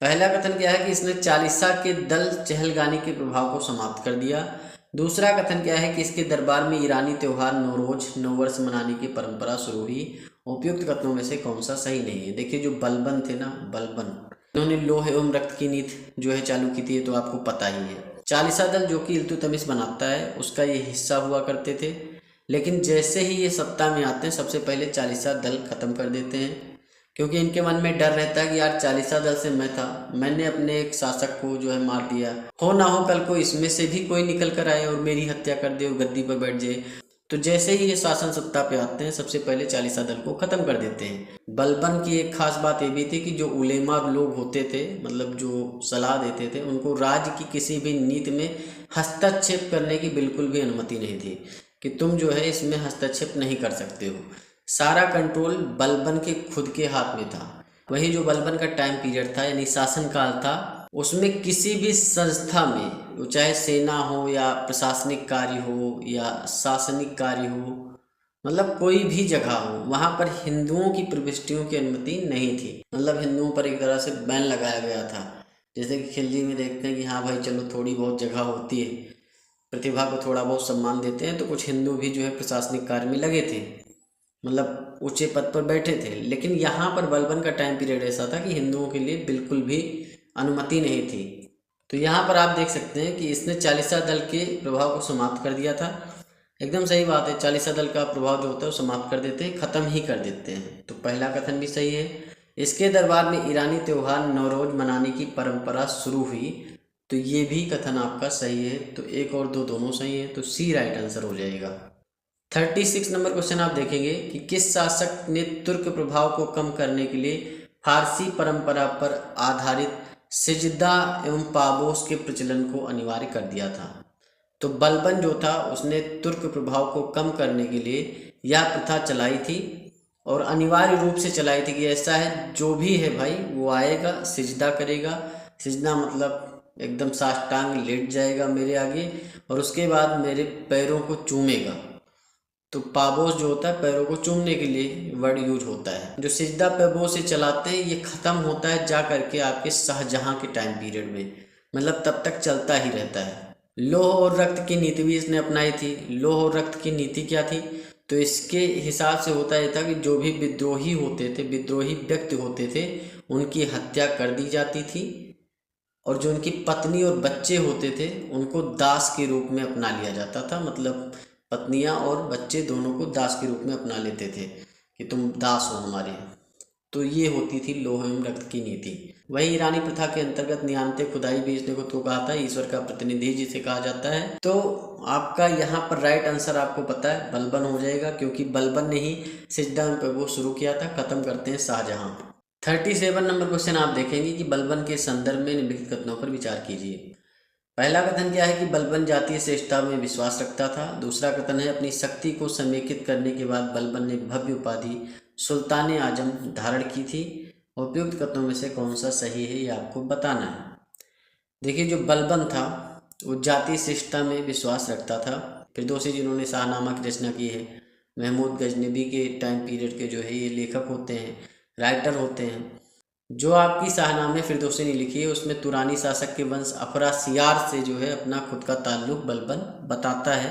पहला कथन क्या है कि इसने चालीसा के दल चहलगानी के प्रभाव को समाप्त कर दिया। दूसरा कथन क्या है कि इसके दरबार में ईरानी त्योहार नौरोज नववर्ष मनाने की परंपरा शुरू हुई। उपयुक्त कथनों में से कौन सा सही नहीं है। देखिए जो बलबन थे ना, बलबन, उन्होंने लोह एवं रक्त की नीति जो है चालू की थी, तो आपको पता ही है। चालीसा दल जो कि इल्तुतमिश बनाता है उसका ये हिस्सा हुआ करते थे, लेकिन जैसे ही ये सत्ता में आते हैं सबसे पहले चालीसा दल खत्म कर देते हैं, क्योंकि इनके मन में डर रहता है कि यार चालीसा दल से मैं था, मैंने अपने एक शासक को जो है मार दिया, हो ना हो कल को इसमें से भी कोई निकल कर आए और मेरी हत्या कर दे और गद्दी पर बैठ जाए। तो जैसे ही ये शासन सत्ता पे आते हैं सबसे पहले चालीसा दल को खत्म कर देते हैं। बलबन की एक खास बात ये भी थी कि जो उलेमा लोग होते थे, मतलब जो सलाह देते थे, उनको राज्य की किसी भी नीति में हस्तक्षेप करने की बिल्कुल भी अनुमति नहीं थी कि तुम जो है इसमें हस्तक्षेप नहीं कर सकते हो। सारा कंट्रोल बलबन के खुद के हाथ में था। वही जो बलबन का टाइम पीरियड था यानी शासनकाल था, उसमें किसी भी संस्था में, चाहे सेना हो या प्रशासनिक कार्य हो या शासनिक कार्य हो, मतलब कोई भी जगह हो, वहाँ पर हिंदुओं की प्रविष्टियों की अनुमति नहीं थी। मतलब हिंदुओं पर एक तरह से बैन लगाया गया था। जैसे कि खिलजी में देखते हैं कि हाँ भाई चलो थोड़ी बहुत जगह होती है, प्रतिभा को थोड़ा बहुत सम्मान देते हैं, तो कुछ हिंदू भी जो है प्रशासनिक कार्य में लगे थे, मतलब ऊंचे पद पर बैठे थे। लेकिन यहाँ पर बलबन का टाइम पीरियड ऐसा था कि हिंदुओं के लिए बिल्कुल भी अनुमति नहीं थी। तो यहाँ पर आप देख सकते हैं कि इसने चालीसा दल के प्रभाव को समाप्त कर दिया था। एकदम सही बात है, चालीसा दल का प्रभाव जो होता है वो समाप्त कर देते हैं, ख़त्म ही कर देते हैं। तो पहला कथन भी सही है। इसके दरबार में ईरानी त्यौहार नौरोज मनाने की परंपरा शुरू हुई, तो ये भी कथन आपका सही है। तो 1 और 2 दोनों सही है, तो सी राइट आंसर हो जाएगा। 36 नंबर क्वेश्चन आप देखेंगे कि किस शासक ने तुर्क प्रभाव को कम करने के लिए फारसी परंपरा पर आधारित सिजदा एवं पाबोस के प्रचलन को अनिवार्य कर दिया था। तो बलबन जो था उसने तुर्क प्रभाव को कम करने के लिए यह प्रथा चलाई थी, और अनिवार्य रूप से चलाई थी कि ऐसा है जो भी है भाई वो आएगा सिजदा करेगा। सिजदा मतलब एकदम साष्टांग लेट जाएगा मेरे आगे, और उसके बाद मेरे पैरों को चूमेगा। तो पाबोस जो होता है पैरों को चूमने के लिए वर्ड यूज होता है। जो सिजदा पैबोस से चलाते हैं ये ख़त्म होता है जा करके आपके शाहजहां के टाइम पीरियड में, मतलब तब तक चलता ही रहता है। लौह और रक्त की नीति भी इसने अपनाई थी। लौह और रक्त की नीति क्या थी, तो इसके हिसाब से होता ये था कि जो भी विद्रोही होते थे, विद्रोही व्यक्ति होते थे, उनकी हत्या कर दी जाती थी, और जो उनकी पत्नी और बच्चे होते थे उनको दास के रूप में अपना लिया जाता था। मतलब पत्नियां और बच्चे दोनों को दास के रूप में अपना लेते थे कि तुम दास हो हमारे। तो ये होती थी लौह एवं रक्त की नीति। वही ईरानी प्रथा के अंतर्गत नियामते खुदाई बेचने को तो कहा था, ईश्वर का प्रतिनिधि जिसे कहा जाता है। तो आपका यहाँ पर राइट आंसर आपको पता है बलबन हो जाएगा, क्योंकि बलबन ने ही सिजदा पे वो शुरू किया था। खत्म करते हैं शाहजहां। 37 नंबर क्वेश्चन आप देखेंगे कि बलबन के संदर्भ में निम्नलिखित कथनों पर विचार कीजिए। पहला कथन क्या है कि बलबन जातीय श्रेष्ठता में विश्वास रखता था। दूसरा कथन है अपनी शक्ति को समेकित करने के बाद बलबन ने भव्य उपाधि सुल्तान आजम धारण की थी। उपयुक्त कथनों में से कौन सा सही है ये आपको बताना है। देखिए, जो बलबन था वो जातीय श्रेष्ठता में विश्वास रखता था। फिरदौसी जिन्होंने शाहनामा की रचना की है, महमूद गजनबी के टाइम पीरियड के जो है ये लेखक होते हैं, राइटर होते हैं। जो आपकी शाहनामे फिरदौसी ने लिखी है उसमें तुरानी शासक के वंश अफरासियार से जो है अपना खुद का ताल्लुक बलबन बताता है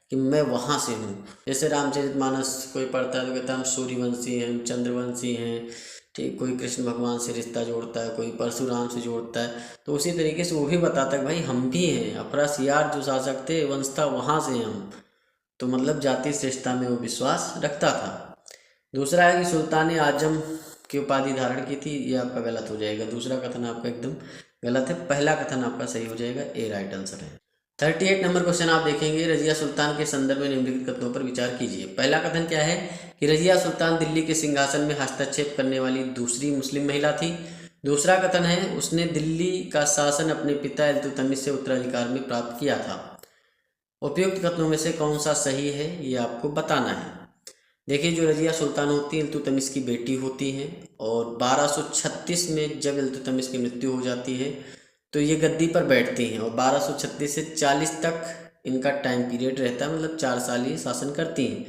कि मैं वहाँ से हूँ। जैसे रामचरितमानस कोई पढ़ता है तो कहता है हम सूर्यवंशी हैं, हम चंद्रवंशी हैं, ठीक। कोई कृष्ण भगवान से रिश्ता जोड़ता है, कोई परशुराम से जोड़ता है। तो उसी तरीके से वो भी बताता है कि भाई हम भी हैं, अफरासियार जो शासक थे वंश था वहाँ से हम। तो मतलब जातीय श्रेष्ठता में वो विश्वास रखता था। दूसरा है कि सुल्तान आजम की उपाधि धारण की थी, ये आपका गलत हो जाएगा। दूसरा कथन आपका एकदम गलत है, पहला कथन आपका सही हो जाएगा, ए राइट आंसर है। 38 नंबर क्वेश्चन आप देखेंगे, रजिया सुल्तान के संदर्भ में निम्नलिखित कथनों पर विचार कीजिए। पहला कथन क्या है कि रजिया सुल्तान दिल्ली के सिंहासन में हस्तक्षेप करने वाली दूसरी मुस्लिम महिला थी। दूसरा कथन है उसने दिल्ली का शासन अपने पिता इल्तुतमिश से उत्तराधिकार में प्राप्त किया था। उपयुक्त कथनों में से कौन सा सही है ये आपको बताना है। देखिए, जो रजिया सुल्तान होती है इल्तुतमिश की बेटी होती हैं और 1236 में जब इल्तुतमिश की मृत्यु हो जाती है तो ये गद्दी पर बैठती हैं और 1236 से 40 तक इनका टाइम पीरियड रहता है, मतलब 4 साल ये शासन करती हैं।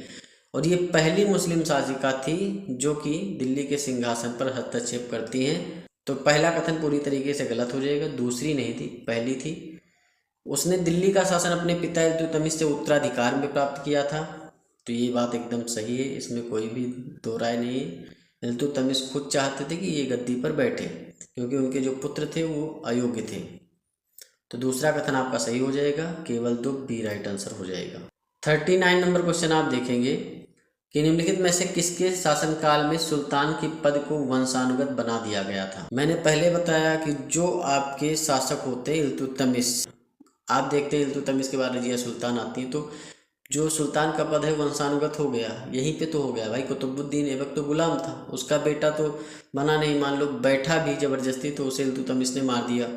और ये पहली मुस्लिम शासिका थी जो कि दिल्ली के सिंहासन पर हस्तक्षेप करती हैं। तो पहला कथन पूरी तरीके से गलत हो जाएगा, दूसरी नहीं थी, पहली थी। उसने दिल्ली का शासन अपने पिता इल्तुतमिश से उत्तराधिकार में प्राप्त किया था, तो ये बात एकदम सही है, इसमें कोई भी दो राय नहीं है। इल्तुतमिश खुद चाहते थे कि ये गद्दी पर बैठे क्योंकि उनके जो पुत्र थे वो अयोग्य थे। तो दूसरा कथन आपका सही हो जाएगा, केवल दो बी राइट आंसर हो जाएगा। 39 नंबर क्वेश्चन आप देखेंगे कि निम्नलिखित में से किसके शासनकाल में सुल्तान की पद को वंशानुगत बना दिया गया था। मैंने पहले बताया कि जो आपके शासक होते हैं इल्तुतमिश, आप देखते हैं इल्तुतमिश के बाद रजिया सुल्तान आती है तो जो सुल्तान का पद है वंशानुगत हो गया, यहीं पे तो हो गया भाई। कुतुबुद्दीन ऐबक तो गुलाम था, उसका बेटा तो बना नहीं, मान लो बैठा भी जबरदस्ती तो उसे इल्तुतमिश ने मार दिया।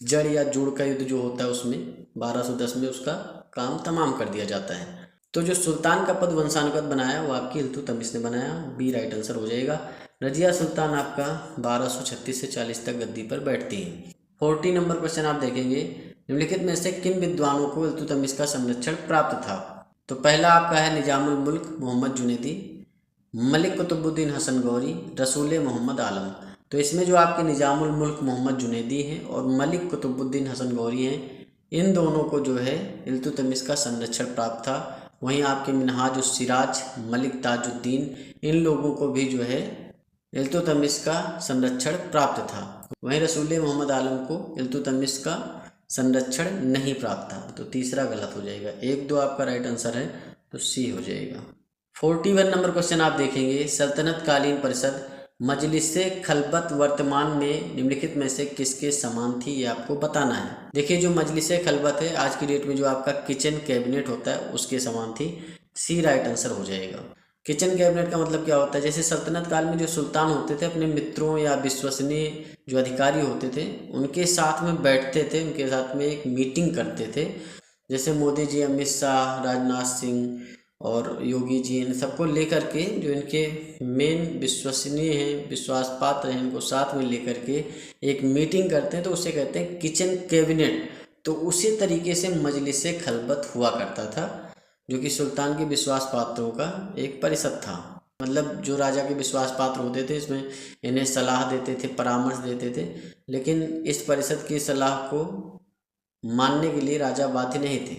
जड़ या जुड़ का युद्ध जो होता है उसमें 1210 में उसका काम तमाम कर दिया जाता है। तो जो सुल्तान का पद वंशानुगत बनाया वो आपकी इल्तुतमिश ने बनाया, बी राइट आंसर हो जाएगा। रजिया सुल्तान आपका 1236 से 40 तक गद्दी पर बैठती हैं। 40 नंबर क्वेश्चन आप देखेंगे, निम्नलिखित में से किन विद्वानों को इल्तुतमिश का संरक्षण प्राप्त था। तो पहला आपका है निजामुल मुल्क मोहम्मद जुनैदी, मलिक कुतुबुद्दीन हसन गौरी, रसूल मोहम्मद आलम। तो इसमें जो आपके निजामुल मुल्क मोहम्मद जुनैदी हैं और मलिक कुतुबुद्दीन हसन गौरी हैं, इन दोनों को जो है इल्तुतमिश का संरक्षण प्राप्त था। वहीं आपके मिनहाज उस सिराज, मलिक ताजुद्दीन, इन लोगों को भी जो है इल्तुतमिश का संरक्षण प्राप्त था। वहीं रसूल मोहम्मद आलम को इल्तुतमिश का संरक्षण नहीं प्राप्त था, तो तीसरा गलत हो जाएगा। 1, 2 आपका राइट आंसर है, तो सी हो जाएगा। 41 नंबर क्वेश्चन आप देखेंगे, सल्तनतकालीन परिषद मजलिसे खलबत वर्तमान में निम्नलिखित में से किसके समान थी ये आपको बताना है। देखिए, जो मजलिसे खलबत है आज की डेट में जो आपका किचन कैबिनेट होता है उसके समान थी, सी राइट आंसर हो जाएगा। किचन कैबिनेट का मतलब क्या होता है, जैसे सल्तनत काल में जो सुल्तान होते थे अपने मित्रों या विश्वसनीय जो अधिकारी होते थे उनके साथ में बैठते थे, उनके साथ में एक मीटिंग करते थे। जैसे मोदी जी, अमित शाह, राजनाथ सिंह और योगी जी, इन सबको लेकर के जो इनके मेन विश्वसनीय हैं, विश्वास पात्र हैं, इनको साथ में लेकर के एक मीटिंग करते हैं, तो उसे कहते हैं किचन कैबिनेट। तो उसी तरीके से मजलिसे खलबत हुआ करता था जो कि सुल्तान के विश्वास पात्रों का एक परिषद था। मतलब जो राजा के विश्वास पात्र होते थे इसमें इन्हें सलाह देते थे, परामर्श देते थे, लेकिन इस परिषद की सलाह को मानने के लिए राजा बाध्य नहीं थे।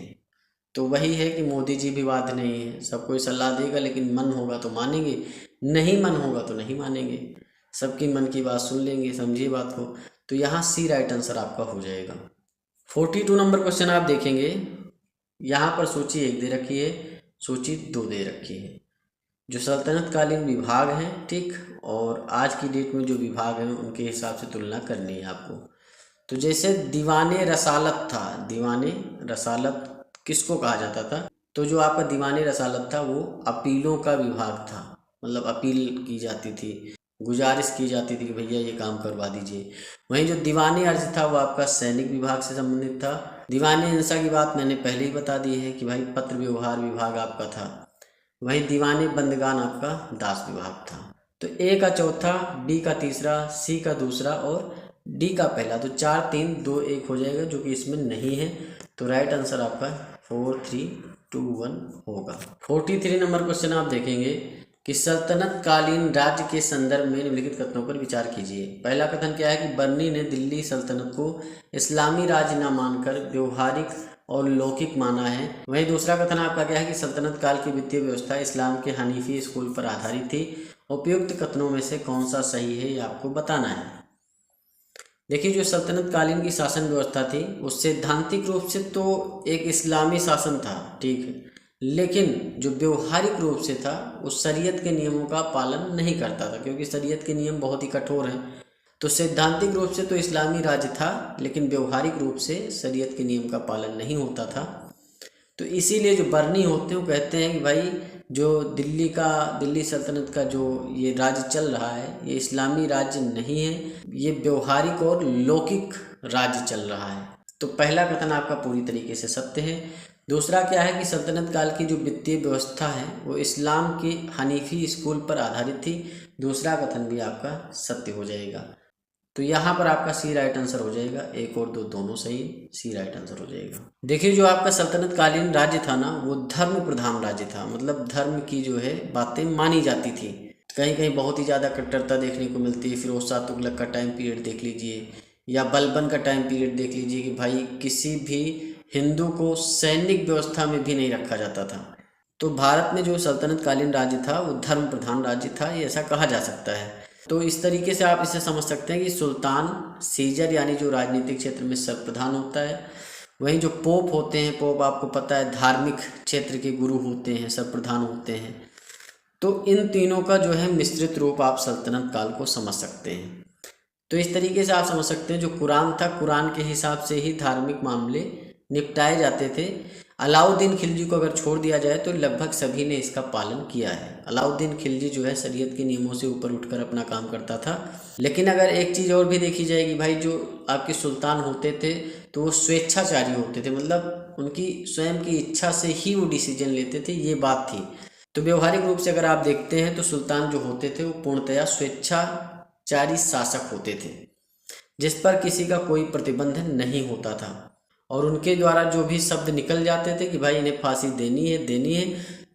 तो वही है कि मोदी जी भी बाध्य नहीं है, सबको सलाह देगा लेकिन मन होगा तो मानेंगे, नहीं मन होगा तो नहीं मानेंगे, सबकी मन की बात सुन लेंगे, समझिए बात को। तो यहाँ सी राइट आंसर आपका हो जाएगा। 42 नंबर क्वेश्चन आप देखेंगे, यहाँ पर सूची 1 दे रखी है, सूची 2 दे रखी है। जो सल्तनतकालीन विभाग हैं, ठीक, और आज की डेट में जो विभाग हैं उनके हिसाब से तुलना करनी है आपको। तो जैसे दीवाने रसालत था, दीवाने रसालत किसको कहा जाता था, तो जो आपका दीवाने रसालत था वो अपीलों का विभाग था, मतलब अपील की जाती थी। गुजारिश की जाती थी कि भैया ये काम करवा दीजिए। वहीं जो दीवानी अर्ज था वो आपका सैनिक विभाग से संबंधित था। दीवानी हिंसा की बात मैंने पहले ही बता दी है कि भाई पत्र व्यवहार विभाग आपका था। वहीं दीवानी बंदगान आपका दास विभाग था। तो ए का चौथा, डी का तीसरा, सी का दूसरा और डी का पहला, तो 4 3 2 1 हो जाएगा, जो कि इसमें नहीं है। तो राइट आंसर आपका 4 3 2 1 होगा। 43 नंबर क्वेश्चन आप देखेंगे कि सल्तनत कालीन राज्य के संदर्भ में निम्नलिखित कथनों पर विचार कीजिए। पहला कथन क्या है कि बर्नी ने दिल्ली सल्तनत को इस्लामी राज्य न मानकर व्यवहारिक और लौकिक माना है। वहीं दूसरा कथन आपका क्या है कि सल्तनत काल की वित्तीय व्यवस्था इस्लाम के हनीफी स्कूल पर आधारित थी। उपयुक्त कथनों में से कौन सा सही है ये आपको बताना है। देखिए, जो सल्तनत कालीन की शासन व्यवस्था थी वो सैद्धांतिक रूप से तो एक इस्लामी शासन था, ठीक है, लेकिन जो व्यवहारिक रूप से था वो शरीयत के नियमों का पालन नहीं करता था, क्योंकि शरीयत के नियम बहुत ही कठोर हैं। तो सैद्धांतिक रूप से तो इस्लामी राज्य था, लेकिन व्यवहारिक रूप से शरीयत के नियम का पालन नहीं होता था। तो इसीलिए जो बर्नी होते हैं वो कहते हैं कि भाई जो दिल्ली सल्तनत का जो ये राज्य चल रहा है ये इस्लामी राज्य नहीं है, ये व्यवहारिक और लौकिक राज्य चल रहा है। तो पहला कथन आपका पूरी तरीके से सत्य है। दूसरा क्या है कि सल्तनत काल की जो वित्तीय व्यवस्था है वो इस्लाम के हनीफी स्कूल पर आधारित थी। दूसरा कथन भी आपका सत्य हो जाएगा। तो यहाँ पर आपका सी राइट आंसर हो जाएगा। 1 और 2 दोनों सही, सी राइट आंसर हो जाएगा। देखिए, जो आपका सल्तनत कालीन राज्य था ना वो धर्म प्रधान राज्य था, मतलब धर्म की जो है बातें मानी जाती थी। कहीं कहीं बहुत ही ज़्यादा कट्टरता देखने को मिलती है। फिरोज शाह तुगलक का टाइम पीरियड देख लीजिए या बलबन का टाइम पीरियड देख लीजिए कि भाई किसी भी हिंदू को सैनिक व्यवस्था में भी नहीं रखा जाता था। तो भारत में जो सल्तनत कालीन राज्य था वो धर्म प्रधान राज्य था, ये ऐसा कहा जा सकता है। तो इस तरीके से आप इसे समझ सकते हैं कि सुल्तान सीजर यानी जो राजनीतिक क्षेत्र में सर्वप्रधान होता है। वहीं जो पोप होते हैं, पोप आपको पता है धार्मिक क्षेत्र के गुरु होते हैं, सर्वप्रधान होते हैं। तो इन तीनों का जो है मिश्रित रूप आप सल्तनत काल को समझ सकते हैं। तो इस तरीके से आप समझ सकते हैं जो कुरान था, कुरान के हिसाब से ही धार्मिक मामले निपटाए जाते थे। अलाउद्दीन खिलजी को अगर छोड़ दिया जाए तो लगभग सभी ने इसका पालन किया है। अलाउद्दीन खिलजी जो है शरीयत के नियमों से ऊपर उठकर अपना काम करता था। लेकिन अगर एक चीज़ और भी देखी जाएगी भाई, जो आपके सुल्तान होते थे तो वो स्वेच्छाचारी होते थे, मतलब उनकी स्वयं की इच्छा से ही वो डिसीजन लेते थे, ये बात थी। तो व्यवहारिक रूप से अगर आप देखते हैं तो सुल्तान जो होते थे वो पूर्णतया स्वेच्छाचारी शासक होते थे, जिस पर किसी का कोई प्रतिबंध नहीं होता था। और उनके द्वारा जो भी शब्द निकल जाते थे कि भाई इन्हें फांसी देनी है,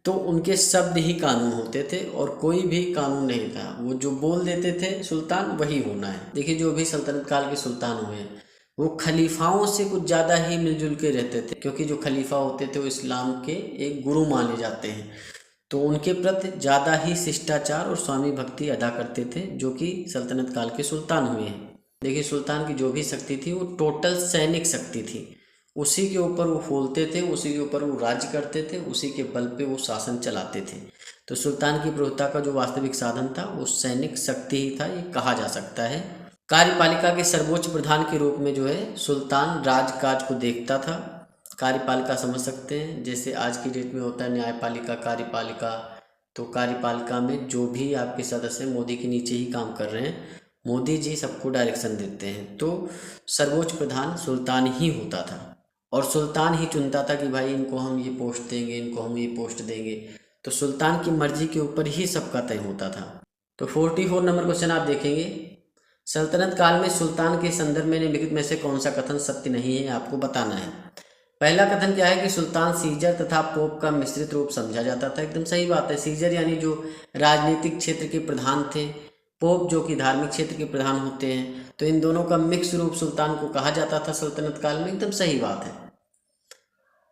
तो उनके शब्द ही कानून होते थे और कोई भी कानून नहीं था। वो जो बोल देते थे सुल्तान वही होना है। देखिए, जो भी सल्तनत काल के सुल्तान हुए हैं वो खलीफाओं से कुछ ज़्यादा ही मिलजुल के रहते थे, क्योंकि जो खलीफा होते थे वो इस्लाम के एक गुरु माने जाते हैं। तो उनके प्रति ज़्यादा ही शिष्टाचार और स्वामी भक्ति अदा करते थे, जो कि सल्तनत काल के सुल्तान हुए हैं। देखिए, सुल्तान की जो भी शक्ति थी वो टोटल सैनिक शक्ति थी। उसी के ऊपर वो फूलते थे, उसी के ऊपर वो राज्य करते थे, उसी के बल पे वो शासन चलाते थे। तो सुल्तान की प्रभुता का जो वास्तविक साधन था वो सैनिक शक्ति ही था, ये कहा जा सकता है। कार्यपालिका के सर्वोच्च प्रधान के रूप में जो है सुल्तान राजकाज को देखता था। कार्यपालिका समझ सकते हैं, जैसे आज की डेट में होता है न्यायपालिका, कार्यपालिका। तो कार्यपालिका में जो भी आपके सदस्य मोदी के नीचे ही काम कर रहे हैं, मोदी जी सबको डायरेक्शन देते हैं। तो सर्वोच्च प्रधान सुल्तान ही होता था और सुल्तान ही चुनता था कि भाई इनको हम ये पोस्ट देंगे, इनको हम ये पोस्ट देंगे। तो सुल्तान की मर्जी के ऊपर ही सबका तय होता था। तो 44 नंबर क्वेश्चन आप देखेंगे, सल्तनत काल में सुल्तान के संदर्भ में निम्नलिखित में से कौन सा कथन सत्य नहीं है, आपको बताना है। पहला कथन क्या है कि सुल्तान सीजर तथा पोप का मिश्रित रूप समझा जाता था। एकदम सही बात है। सीजर यानी जो राजनीतिक क्षेत्र के प्रधान थे, पोप जो कि धार्मिक क्षेत्र के प्रधान होते हैं, तो इन दोनों का मिक्स रूप सुल्तान को कहा जाता था सल्तनत काल में। एकदम सही बात है।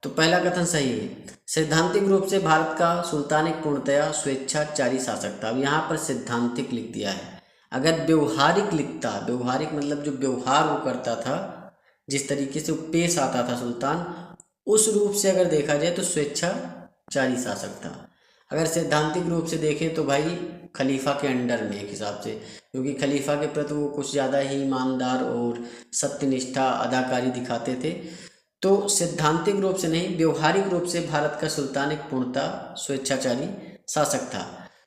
तो पहला कथन सही है। सैद्धांतिक रूप से भारत का सुल्तान एक पूर्णतया स्वेच्छाचारी शासक था। अब यहाँ पर सैद्धांतिक लिख दिया है। अगर व्यवहारिक लिखता, व्यवहारिक मतलब जो व्यवहार वो करता था, जिस तरीके से वो पेश आता था सुल्तान, उस रूप से अगर देखा जाए तो स्वेच्छाचारी शासक था। अगर सैद्धांतिक रूप से देखें तो भाई खलीफा के अंडर में एक हिसाब से, क्योंकि खलीफा के प्रति वो कुछ ज़्यादा ही ईमानदार और सत्यनिष्ठा अदाकारी दिखाते थे। तो सैद्धांतिक रूप से नहीं, व्यवहारिक रूप से भारत का सुल्तान एक पूर्णतः स्वेच्छाचारी शासक था।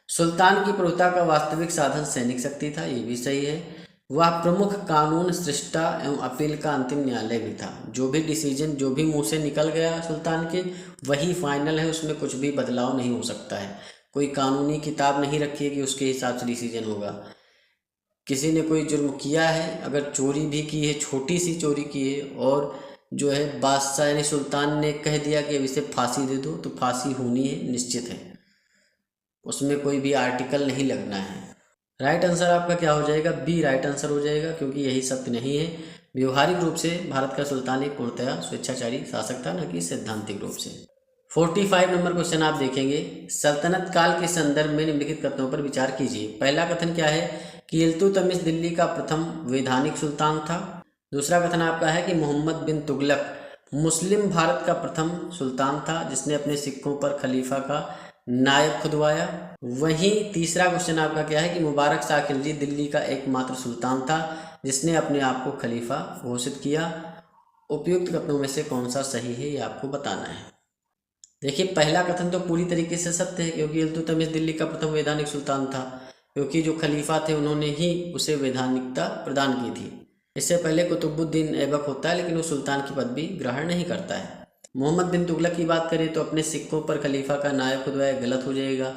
सुल्तान की प्रभुता का वास्तविक साधन सैनिक शक्ति था, ये भी सही है। वह प्रमुख कानून सृष्टा एवं अपील का अंतिम न्यायालय भी था। जो भी डिसीजन जो भी मुंह से निकल गया सुल्तान के वही फाइनल है, उसमें कुछ भी बदलाव नहीं हो सकता है। कोई कानूनी किताब नहीं रखी है कि उसके हिसाब से डिसीजन होगा। किसी ने कोई जुर्म किया है, अगर चोरी भी की है, छोटी सी चोरी की है, और जो है बादशाह यानी सुल्तान ने कह दिया कि अब इसे फांसी दे दो, तो फांसी होनी है, निश्चित है, उसमें कोई भी आर्टिकल नहीं लगना है। राइट आंसर आपका क्या हो जाएगा? बी राइट आंसर हो जाएगा, क्योंकि यही सत्य नहीं है। व्यवहारिक रूप से भारत का सुल्तान एक पूर्णतः स्वेच्छाचारी शासक था, न कि सैद्धांतिक रूप से। 45 नंबर क्वेश्चन आप देखेंगे, सल्तनत काल के संदर्भ में निम्नलिखित कथनों पर विचार कीजिए। पहला कथन क्या है कि इल्तुतमिश दिल्ली का प्रथम वैधानिक सुल्तान था। दूसरा कथन आपका है कि मोहम्मद बिन तुगलक मुस्लिम भारत का प्रथम सुल्तान था जिसने अपने सिक्कों पर खलीफा का नायब खुदवाया। वहीं तीसरा क्वेश्चन आपका क्या है कि मुबारक शाह खिलजी दिल्ली का एकमात्र सुल्तान था जिसने अपने आप को खलीफा घोषित किया। उपयुक्त कथनों में से कौन सा सही है ये आपको बताना है। देखिए, पहला कथन तो पूरी तरीके से सत्य है, क्योंकि इल्तुतमिश दिल्ली का प्रथम वैधानिक सुल्तान था, क्योंकि जो खलीफा थे उन्होंने ही उसे वैधानिकता प्रदान की थी। इससे पहले कुतुबुद्दीन ऐबक होता है, लेकिन वो सुल्तान की पदवी ग्रहण नहीं करता है। मोहम्मद बिन तुगलक की बात करें तो अपने सिक्कों पर खलीफा का नायब खुदवाया, गलत हो जाएगा,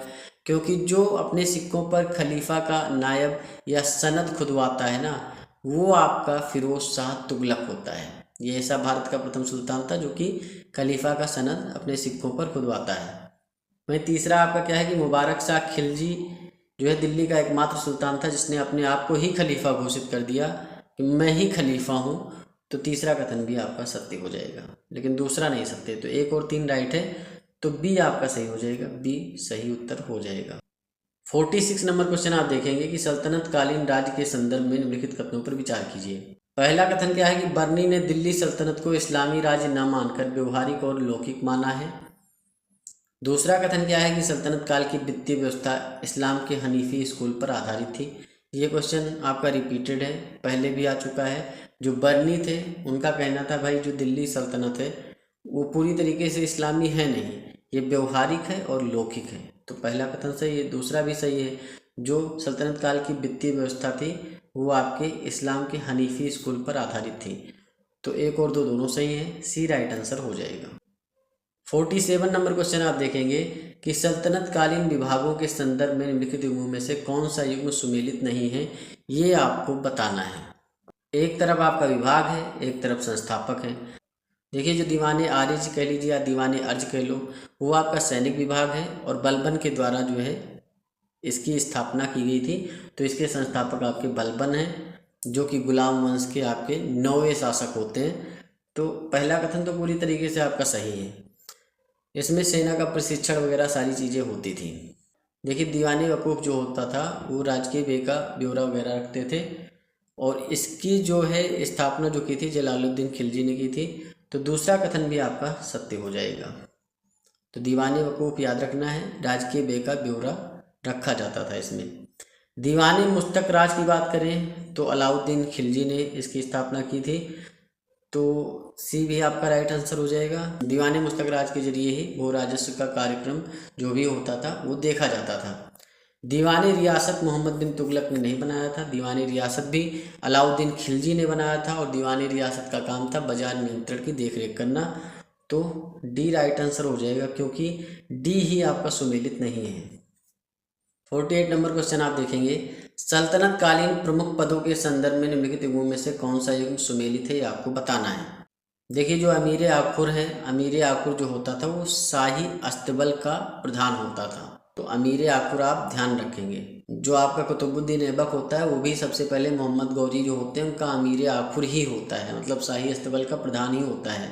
क्योंकि जो अपने सिक्कों पर खलीफा का नायब या सनद खुदवाता है ना, वो आपका फिरोज शाह तुगलक होता है। ये ऐसा भारत का प्रथम सुल्तान था जो कि खलीफा का सनद अपने सिक्कों पर खुदवाता है। वहीं तीसरा आपका क्या है कि मुबारक शाह खिलजी जो है दिल्ली का एकमात्र सुल्तान था जिसने अपने आप को ही खलीफा घोषित कर दिया कि मैं ही खलीफा हूँ, तो तीसरा कथन भी आपका सत्य हो जाएगा, लेकिन दूसरा नहीं सत्य। तो 1 और 3 राइट है, तो बी आपका सही हो जाएगा, बी सही उत्तर हो जाएगा। 46 नंबर क्वेश्चन आप देखेंगे कि सल्तनत कालीन राज्य के संदर्भ में निम्नलिखित कथनों पर विचार कीजिए। पहला कथन क्या है कि बर्नी ने दिल्ली सल्तनत को इस्लामी राज्य न मानकर व्यवहारिक और लौकिक माना है। दूसरा कथन क्या है कि सल्तनत काल की वित्तीय व्यवस्था इस्लाम के हनीफी स्कूल पर आधारित थी। ये क्वेश्चन आपका रिपीटेड है, पहले भी आ चुका है। जो बर्नी थे उनका कहना था भाई जो दिल्ली सल्तनत है वो पूरी तरीके से इस्लामी है नहीं, ये व्यवहारिक है और लौकिक है। तो पहला कथन सही है। दूसरा भी सही है, जो सल्तनत काल की वित्तीय व्यवस्था थी वो आपके इस्लाम के हनीफी स्कूल पर आधारित थी। तो 1 और 2 दोनों सही हैं, सी राइट आंसर हो जाएगा। 47 नंबर क्वेश्चन आप देखेंगे कि सल्तनत कालीन विभागों के संदर्भ में निम्नलिखित युग्मों में से कौन सा युग्म सुमेलित नहीं है, ये आपको बताना है। एक तरफ आपका विभाग है, एक तरफ संस्थापक है। देखिए, जो दीवाने आरिज कह लीजिए या दीवाने अर्ज कह लो, वो आपका सैनिक विभाग है और बलबन के द्वारा जो है इसकी स्थापना की गई थी। तो इसके संस्थापक आपके बलबन हैं, जो कि गुलाम वंश के आपके 9वें शासक होते हैं। तो पहला कथन तो पूरी तरीके से आपका सही है, इसमें सेना का प्रशिक्षण वगैरह सारी चीज़ें होती थी। देखिए, दीवाने वकूफ़ जो होता था वो राजकीय व्यय का ब्यौरा वगैरह रखते थे, और इसकी जो है स्थापना जो की थी जलालुद्दीन खिलजी ने की थी। तो दूसरा कथन भी आपका सत्य हो जाएगा। तो दीवाने वकूफ़ याद रखना है, राजकीय व्यय का ब्यौरा रखा जाता था इसमें। दीवाने मुस्तक राज की बात करें तो अलाउद्दीन खिलजी ने इसकी स्थापना की थी। तो सी भी आपका राइट आंसर हो जाएगा। दीवाने मुस्तक राज के जरिए ही वो राजस्व का कार्यक्रम जो भी होता था वो देखा जाता था। दीवाने रियासत मोहम्मद बिन तुगलक ने नहीं बनाया था, दीवाने रियासत भी अलाउद्दीन खिलजी ने बनाया था, और दीवाने रियासत का काम था बाजार नियंत्रण की देखरेख करना। तो डी राइट आंसर हो जाएगा, क्योंकि डी ही आपका सुमेलित नहीं है। 48 नंबर क्वेश्चन आप देखेंगे, सल्तनत कालीन प्रमुख पदों के संदर्भ में निम्नलिखित युग्मों में से कौन सा युग्म सुमेलित है ये आपको बताना है। देखिए, जो अमीर आखुर है, अमीर आखुर जो होता था वो शाही अस्तबल का प्रधान होता था। तो अमीर आखुर आप ध्यान रखेंगे। जो आपका कुतुबुद्दीन ऐबक होता है वो भी सबसे पहले मोहम्मद गौरी जो होते हैं उनका अमीर आखुर ही होता है, मतलब शाही अस्तबल का प्रधान ही होता है।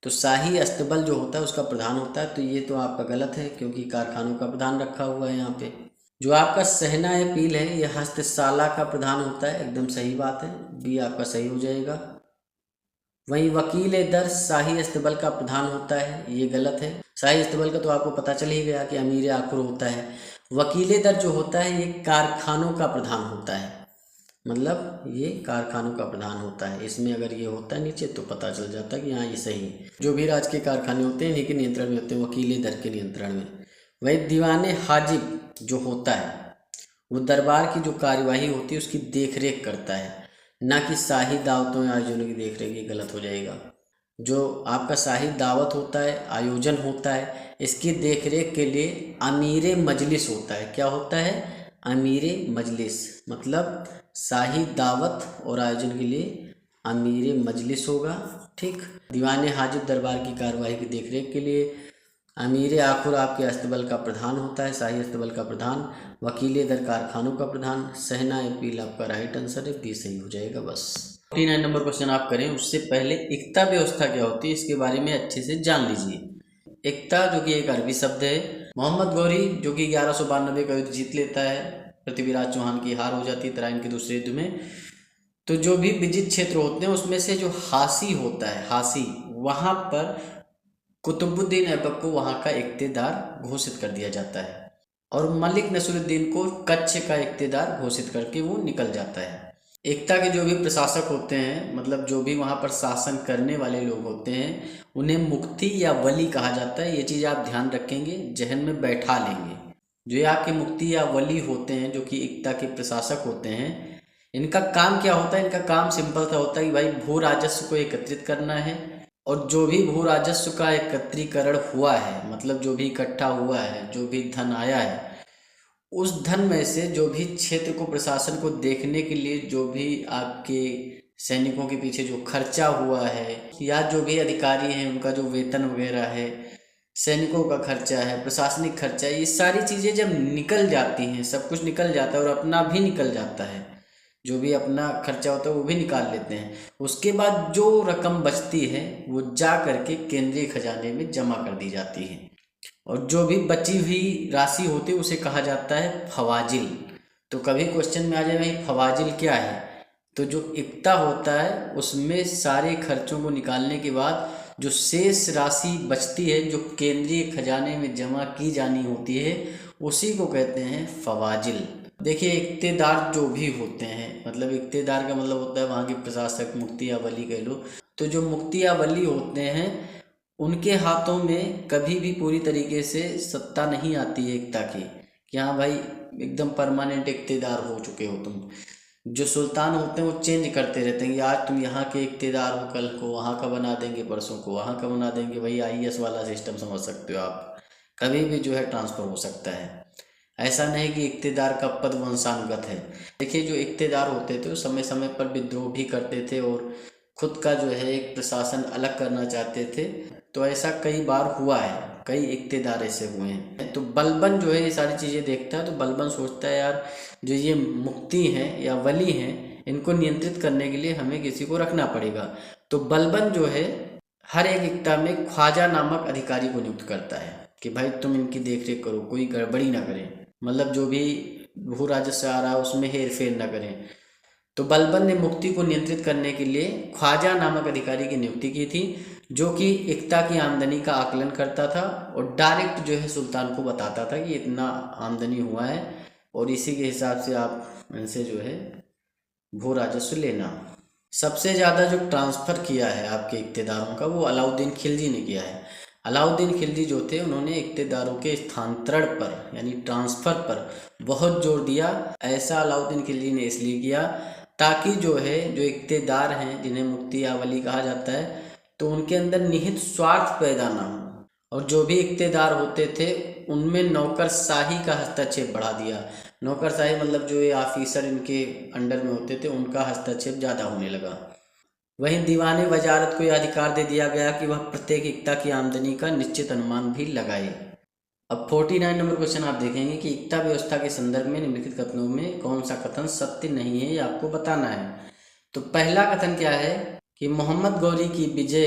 तो शाही अस्तबल जो होता है उसका प्रधान होता है। तो ये तो आपका गलत है, क्योंकि कारखानों का प्रधान रखा हुआ है यहाँ पे। जो आपका सहना है पील है, ये हस्तशाला का प्रधान होता है, एकदम सही बात है, बी आपका सही हो जाएगा। वहीं वकील दर शाही अस्तबल का प्रधान होता है, ये गलत है। शाही अस्तबल का तो आपको पता चल ही गया कि अमीर आखुर होता है। वकील दर जो होता है ये कारखानों का प्रधान होता है, मतलब ये कारखानों का प्रधान होता है। इसमें अगर ये होता है नीचे तो पता चल जाता है कि हाँ ये सही है। जो भी राज के कारखाने होते हैं इन्हीं के नियंत्रण में होते हैं, वकील दर के नियंत्रण में। वही दीवाने हाजिब जो होता है वो दरबार की जो कार्यवाही होती है उसकी देखरेख करता है, ना कि शाही दावतों या आयोजनों की देखरेख। ये गलत हो जाएगा। जो आपका शाही दावत होता है, आयोजन होता है, इसकी देखरेख के लिए अमीर मजलिस होता है। क्या होता है? अमीर मजलिस। मतलब शाही दावत और आयोजन के लिए अमीर मजलिस होगा। ठीक। दीवाने हाजिब दरबार की कार्यवाही की देखरेख के लिए अमीर आखुर आपके अस्तबल का प्रधान होता है, शाही अस्तबल का प्रधान। वकील दर कारखानों का प्रधान। सहना अपील आपका राइट आंसर है, बी सही हो जाएगा। बस 49 नंबर क्वेश्चन आप करें उससे पहले इक्ता व्यवस्था क्या होती है इसके बारे में अच्छे से जान लीजिए। इक्ता जो कि एक अरबी शब्द है। मोहम्मद गौरी जो कि 1192 का युद्ध जीत लेता है, पृथ्वीराज चौहान की हार हो जाती है तराइन के दूसरे युद्ध में। तो जो भी विजित क्षेत्र होते हैं उसमें से जो हासी होता है, हासी, वहाँ पर कुतुबुद्दीन ऐबक को वहाँ का इक्तेदार घोषित कर दिया जाता है और मलिक नसरुद्दीन को कच्छ का इक्तेदार घोषित करके वो निकल जाता है। एकता के जो भी प्रशासक होते हैं, मतलब जो भी वहाँ पर शासन करने वाले लोग होते हैं, उन्हें मुक्ति या वली कहा जाता है। ये चीज़ आप ध्यान रखेंगे, जहन में बैठा लेंगे। जो ये आपके मुक्ति या वली होते हैं जो कि एकता के प्रशासक होते हैं, इनका काम क्या होता है? इनका काम सिंपल सा होता है कि भाई भू राजस्व को एकत्रित करना है और जो भी भू राजस्व का एकत्रीकरण हुआ है, मतलब जो भी इकट्ठा हुआ है, जो भी धन आया है, उस धन में से जो भी क्षेत्र को, प्रशासन को देखने के लिए जो भी आपके सैनिकों के पीछे जो खर्चा हुआ है या जो भी अधिकारी हैं उनका जो वेतन वगैरह है, सैनिकों का खर्चा है, प्रशासनिक खर्चा है, ये सारी चीज़ें जब निकल जाती हैं, सब कुछ निकल जाता है और अपना भी निकल जाता है, जो भी अपना खर्चा होता है वो भी निकाल लेते हैं। उसके बाद जो रकम बचती है वो जा करके केंद्रीय खजाने में जमा कर दी जाती है और जो भी बची हुई राशि होती है उसे कहा जाता है फवाजिल। तो कभी क्वेश्चन में आ जाए भाई फवाजिल क्या है, तो जो इक्ता होता है उसमें सारे खर्चों को निकालने के बाद जो शेष राशि बचती है जो केंद्रीय खजाने में जमा की जानी होती है उसी को कहते हैं फवाजिल। देखिए इक्तेदार जो भी होते हैं, मतलब इक्तेदार का मतलब होता है वहाँ के प्रशासक, मुफ्ती या वली कह लो। तो जो मुफ्ती या वली होते हैं उनके हाथों में कभी भी पूरी तरीके से सत्ता नहीं आती है एकता की कि हाँ भाई एकदम परमानेंट इक्तेदार हो चुके हो तुम। जो सुल्तान होते हैं वो चेंज करते रहते हैं कि आज तुम यहाँ के इक्तेदार हो, कल को वहाँ का बना देंगे, परसों को वहाँ का बना देंगे। वही IAS वाला सिस्टम समझ सकते हो आप, कभी भी जो है ट्रांसफ़र हो सकता है। ऐसा नहीं कि इक्तेदार का पद वंशानुगत है। देखिए जो इक्तेदार होते थे वो समय समय पर विद्रोह भी करते थे और खुद का जो है एक प्रशासन अलग करना चाहते थे। तो ऐसा कई बार हुआ है, कई इक्तेदार ऐसे हुए हैं। तो बलबन जो है ये सारी चीज़ें देखता है, तो बलबन सोचता है यार जो ये मुफ्ती हैं या वली हैं इनको नियंत्रित करने के लिए हमें किसी को रखना पड़ेगा। तो बलबन जो है हर एक इक्ता में ख्वाजा नामक अधिकारी को नियुक्त करता है कि भाई तुम इनकी देखरेख करो, कोई गड़बड़ी ना करें, मतलब जो भी भू राजस्व आ रहा है उसमें हेर फेर न करें। तो बलबन ने मुफ्ती को नियंत्रित करने के लिए ख्वाजा नामक अधिकारी की नियुक्ति की थी जो कि इक्ता की आमदनी का आकलन करता था और डायरेक्ट जो है सुल्तान को बताता था कि इतना आमदनी हुआ है और इसी के हिसाब से आप इनसे जो है भू राजस्व लेना। सबसे ज़्यादा जो ट्रांसफ़र किया है आपके इक्तेदारों का वो अलाउद्दीन खिलजी ने किया है। अलाउद्दीन खिलजी जो थे उन्होंने इक्तेदारों के स्थानांतरण पर यानी ट्रांसफ़र पर बहुत जोर दिया। ऐसा अलाउद्दीन खिलजी ने इसलिए किया ताकि जो है जो इक्तेदार हैं जिन्हें मुफ्ती या वली कहा जाता है तो उनके अंदर निहित स्वार्थ पैदा ना हो और जो भी इक्तेदार होते थे उनमें नौकरशाही का हस्तक्षेप बढ़ा दिया। नौकरशाही मतलब जो ये ऑफिसर इनके अंडर में होते थे उनका हस्तक्षेप ज़्यादा होने लगा। वहीं दीवाने वजारत को यह अधिकार दे दिया गया कि वह प्रत्येक इक्ता की आमदनी का निश्चित अनुमान भी लगाए। अब 49 नंबर क्वेश्चन आप देखेंगे कि इक्ता व्यवस्था के संदर्भ में निम्नलिखित कथनों में कौन सा कथन सत्य नहीं है ये आपको बताना है। तो पहला कथन क्या है कि मोहम्मद गौरी की विजय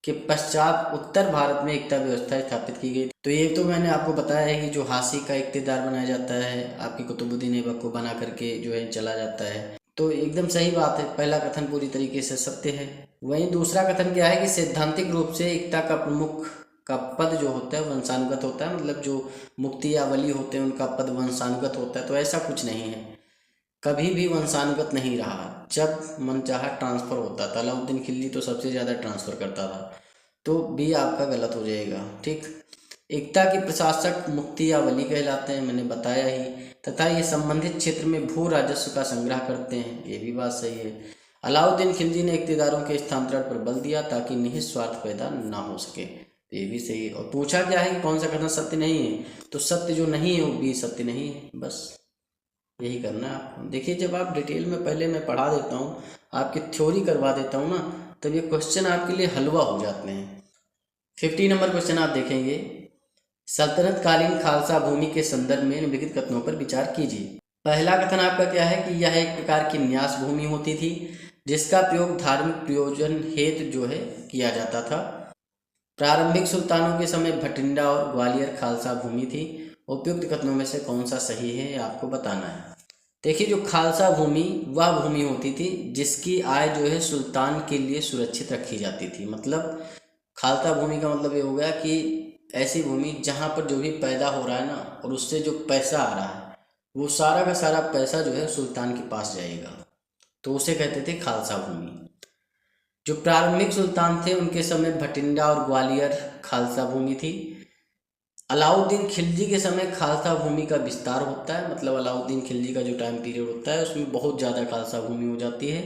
के पश्चात उत्तर भारत में इक्ता व्यवस्था स्थापित की गई। तो ये तो मैंने आपको बताया है कि जो हासी का इक्तेदार बनाया जाता है आपकी कुतुबुद्दीन ऐबक को बना करके जो है चला जाता है, तो एकदम सही बात है, पहला कथन पूरी तरीके से सत्य है। वहीं दूसरा कथन क्या है कि सैद्धांतिक रूप से इक्ता का प्रमुख का पद जो होता है वंशानुगत होता है, मतलब जो मुफ्ती या वली होते हैं उनका पद वंशानुगत होता है। तो ऐसा कुछ नहीं है, कभी भी वंशानुगत नहीं रहा, जब मन चाहा ट्रांसफ़र होता था। अलाउद्दीन खिलजी तो सबसे ज़्यादा ट्रांसफ़र करता था। तो बी आपका गलत हो जाएगा। ठीक। एकता के प्रशासक मुक्ति या वली कहलाते हैं, मैंने बताया ही, तथा ये संबंधित क्षेत्र में भू राजस्व का संग्रह करते हैं, ये भी बात सही है। अलाउद्दीन खिलजी ने इक्तेदारों के स्थानांतरण पर बल दिया ताकि निहित स्वार्थ पैदा ना हो सके, ये भी सही है। और पूछा क्या है कि कौन सा कथन सत्य नहीं है, तो सत्य जो नहीं है वो भी सत्य नहीं है, बस यही करना है आपको। देखिए जब आप डिटेल में पहले मैं पढ़ा देता हूँ, आपकी थ्योरी करवा देता हूँ ना, तब ये क्वेश्चन आपके लिए हलवा हो जाते हैं। 50 नंबर क्वेश्चन आप देखेंगे, सल्तनत कालीन खालसा भूमि के संदर्भ में निम्नलिखित कथनों पर विचार कीजिए। पहला कथन आपका क्या है कि यह एक प्रकार की न्यास भूमि होती थी जिसका प्रयोग धार्मिक प्रयोजन हेतु जो है किया जाता था। प्रारंभिक सुल्तानों के समय भटिंडा और ग्वालियर खालसा भूमि थी। उपयुक्त कथनों में से कौन सा सही है आपको बताना है। देखिए जो खालसा भूमि वह भूमि होती थी जिसकी आय जो है सुल्तान के लिए सुरक्षित रखी जाती थी। मतलब खालसा भूमि का मतलब ये हो गया कि ऐसी भूमि जहाँ पर जो भी पैदा हो रहा है ना, और उससे जो पैसा आ रहा है वो सारा का सारा पैसा जो है सुल्तान के पास जाएगा, तो उसे कहते थे खालसा भूमि। जो प्रारंभिक सुल्तान थे उनके समय भटिंडा और ग्वालियर खालसा भूमि थी। अलाउद्दीन खिलजी के समय खालसा भूमि का विस्तार होता है, मतलब अलाउद्दीन खिलजी का जो टाइम पीरियड होता है उसमें बहुत ज़्यादा खालसा भूमि हो जाती है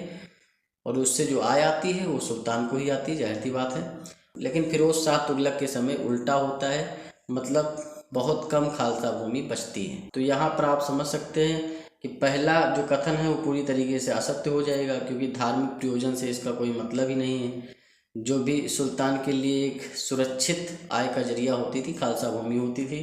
और उससे जो आय आती है वो सुल्तान को ही आती है, जाहिर सी बात है। लेकिन फिरोज शाह तुगलक के समय उल्टा होता है, मतलब बहुत कम खालसा भूमि बचती है। तो यहाँ पर आप समझ सकते हैं कि पहला जो कथन है वो पूरी तरीके से असत्य हो जाएगा, क्योंकि धार्मिक प्रयोजन से इसका कोई मतलब ही नहीं है। जो भी सुल्तान के लिए एक सुरक्षित आय का जरिया होती थी खालसा भूमि होती थी,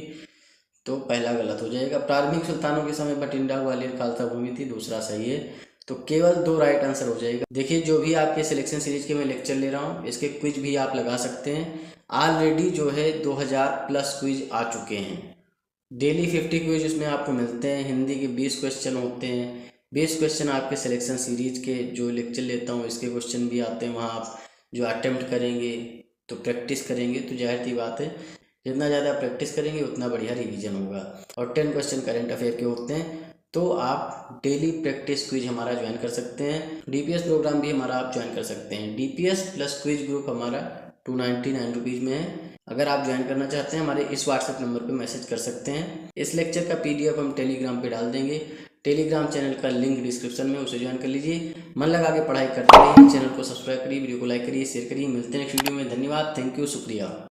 तो पहला गलत हो जाएगा। प्रारंभिक सुल्तानों के समय भटिंडा ग्वालियर खालसा भूमि थी, दूसरा सही है। तो केवल 2 राइट आंसर हो जाएगा। देखिए जो भी आपके सिलेक्शन सीरीज के मैं लेक्चर ले रहा हूँ इसके क्विज भी आप लगा सकते हैं। ऑलरेडी जो है 2000 प्लस क्विज आ चुके हैं। डेली 50 क्विज उसमें आपको मिलते हैं। हिंदी के 20 क्वेश्चन होते हैं। 20 क्वेश्चन आपके सिलेक्शन सीरीज के जो लेक्चर लेता हूँ इसके क्वेश्चन भी आते हैं। वहाँ आप जो अटेम्प्ट करेंगे तो प्रैक्टिस करेंगे, तो जाहिर सी बात है जितना ज़्यादा प्रैक्टिस करेंगे उतना बढ़िया रिवीजन होगा। और 10 क्वेश्चन करंट अफेयर के होते हैं, तो आप डेली प्रैक्टिस क्विज हमारा ज्वाइन कर सकते हैं। डीपीएस प्रोग्राम भी हमारा आप ज्वाइन कर सकते हैं। डीपीएस प्लस क्विज ग्रुप हमारा 299 रुपीज़ में है। अगर आप ज्वाइन करना चाहते हैं हमारे इस व्हाट्सएप नंबर पे मैसेज कर सकते हैं। इस लेक्चर का पीडीएफ हम टेलीग्राम पे डाल देंगे। टेलीग्राम चैनल का लिंक डिस्क्रिप्शन में, उसे ज्वाइन कर लीजिए। मन लगा के पढ़ाई करते रहिए। चैनल को सब्सक्राइब करिए, वीडियो को लाइक करिए, शेयर करिए। मिलते हैं नेक्स्ट वीडियो में। धन्यवाद, थैंक यू, शुक्रिया।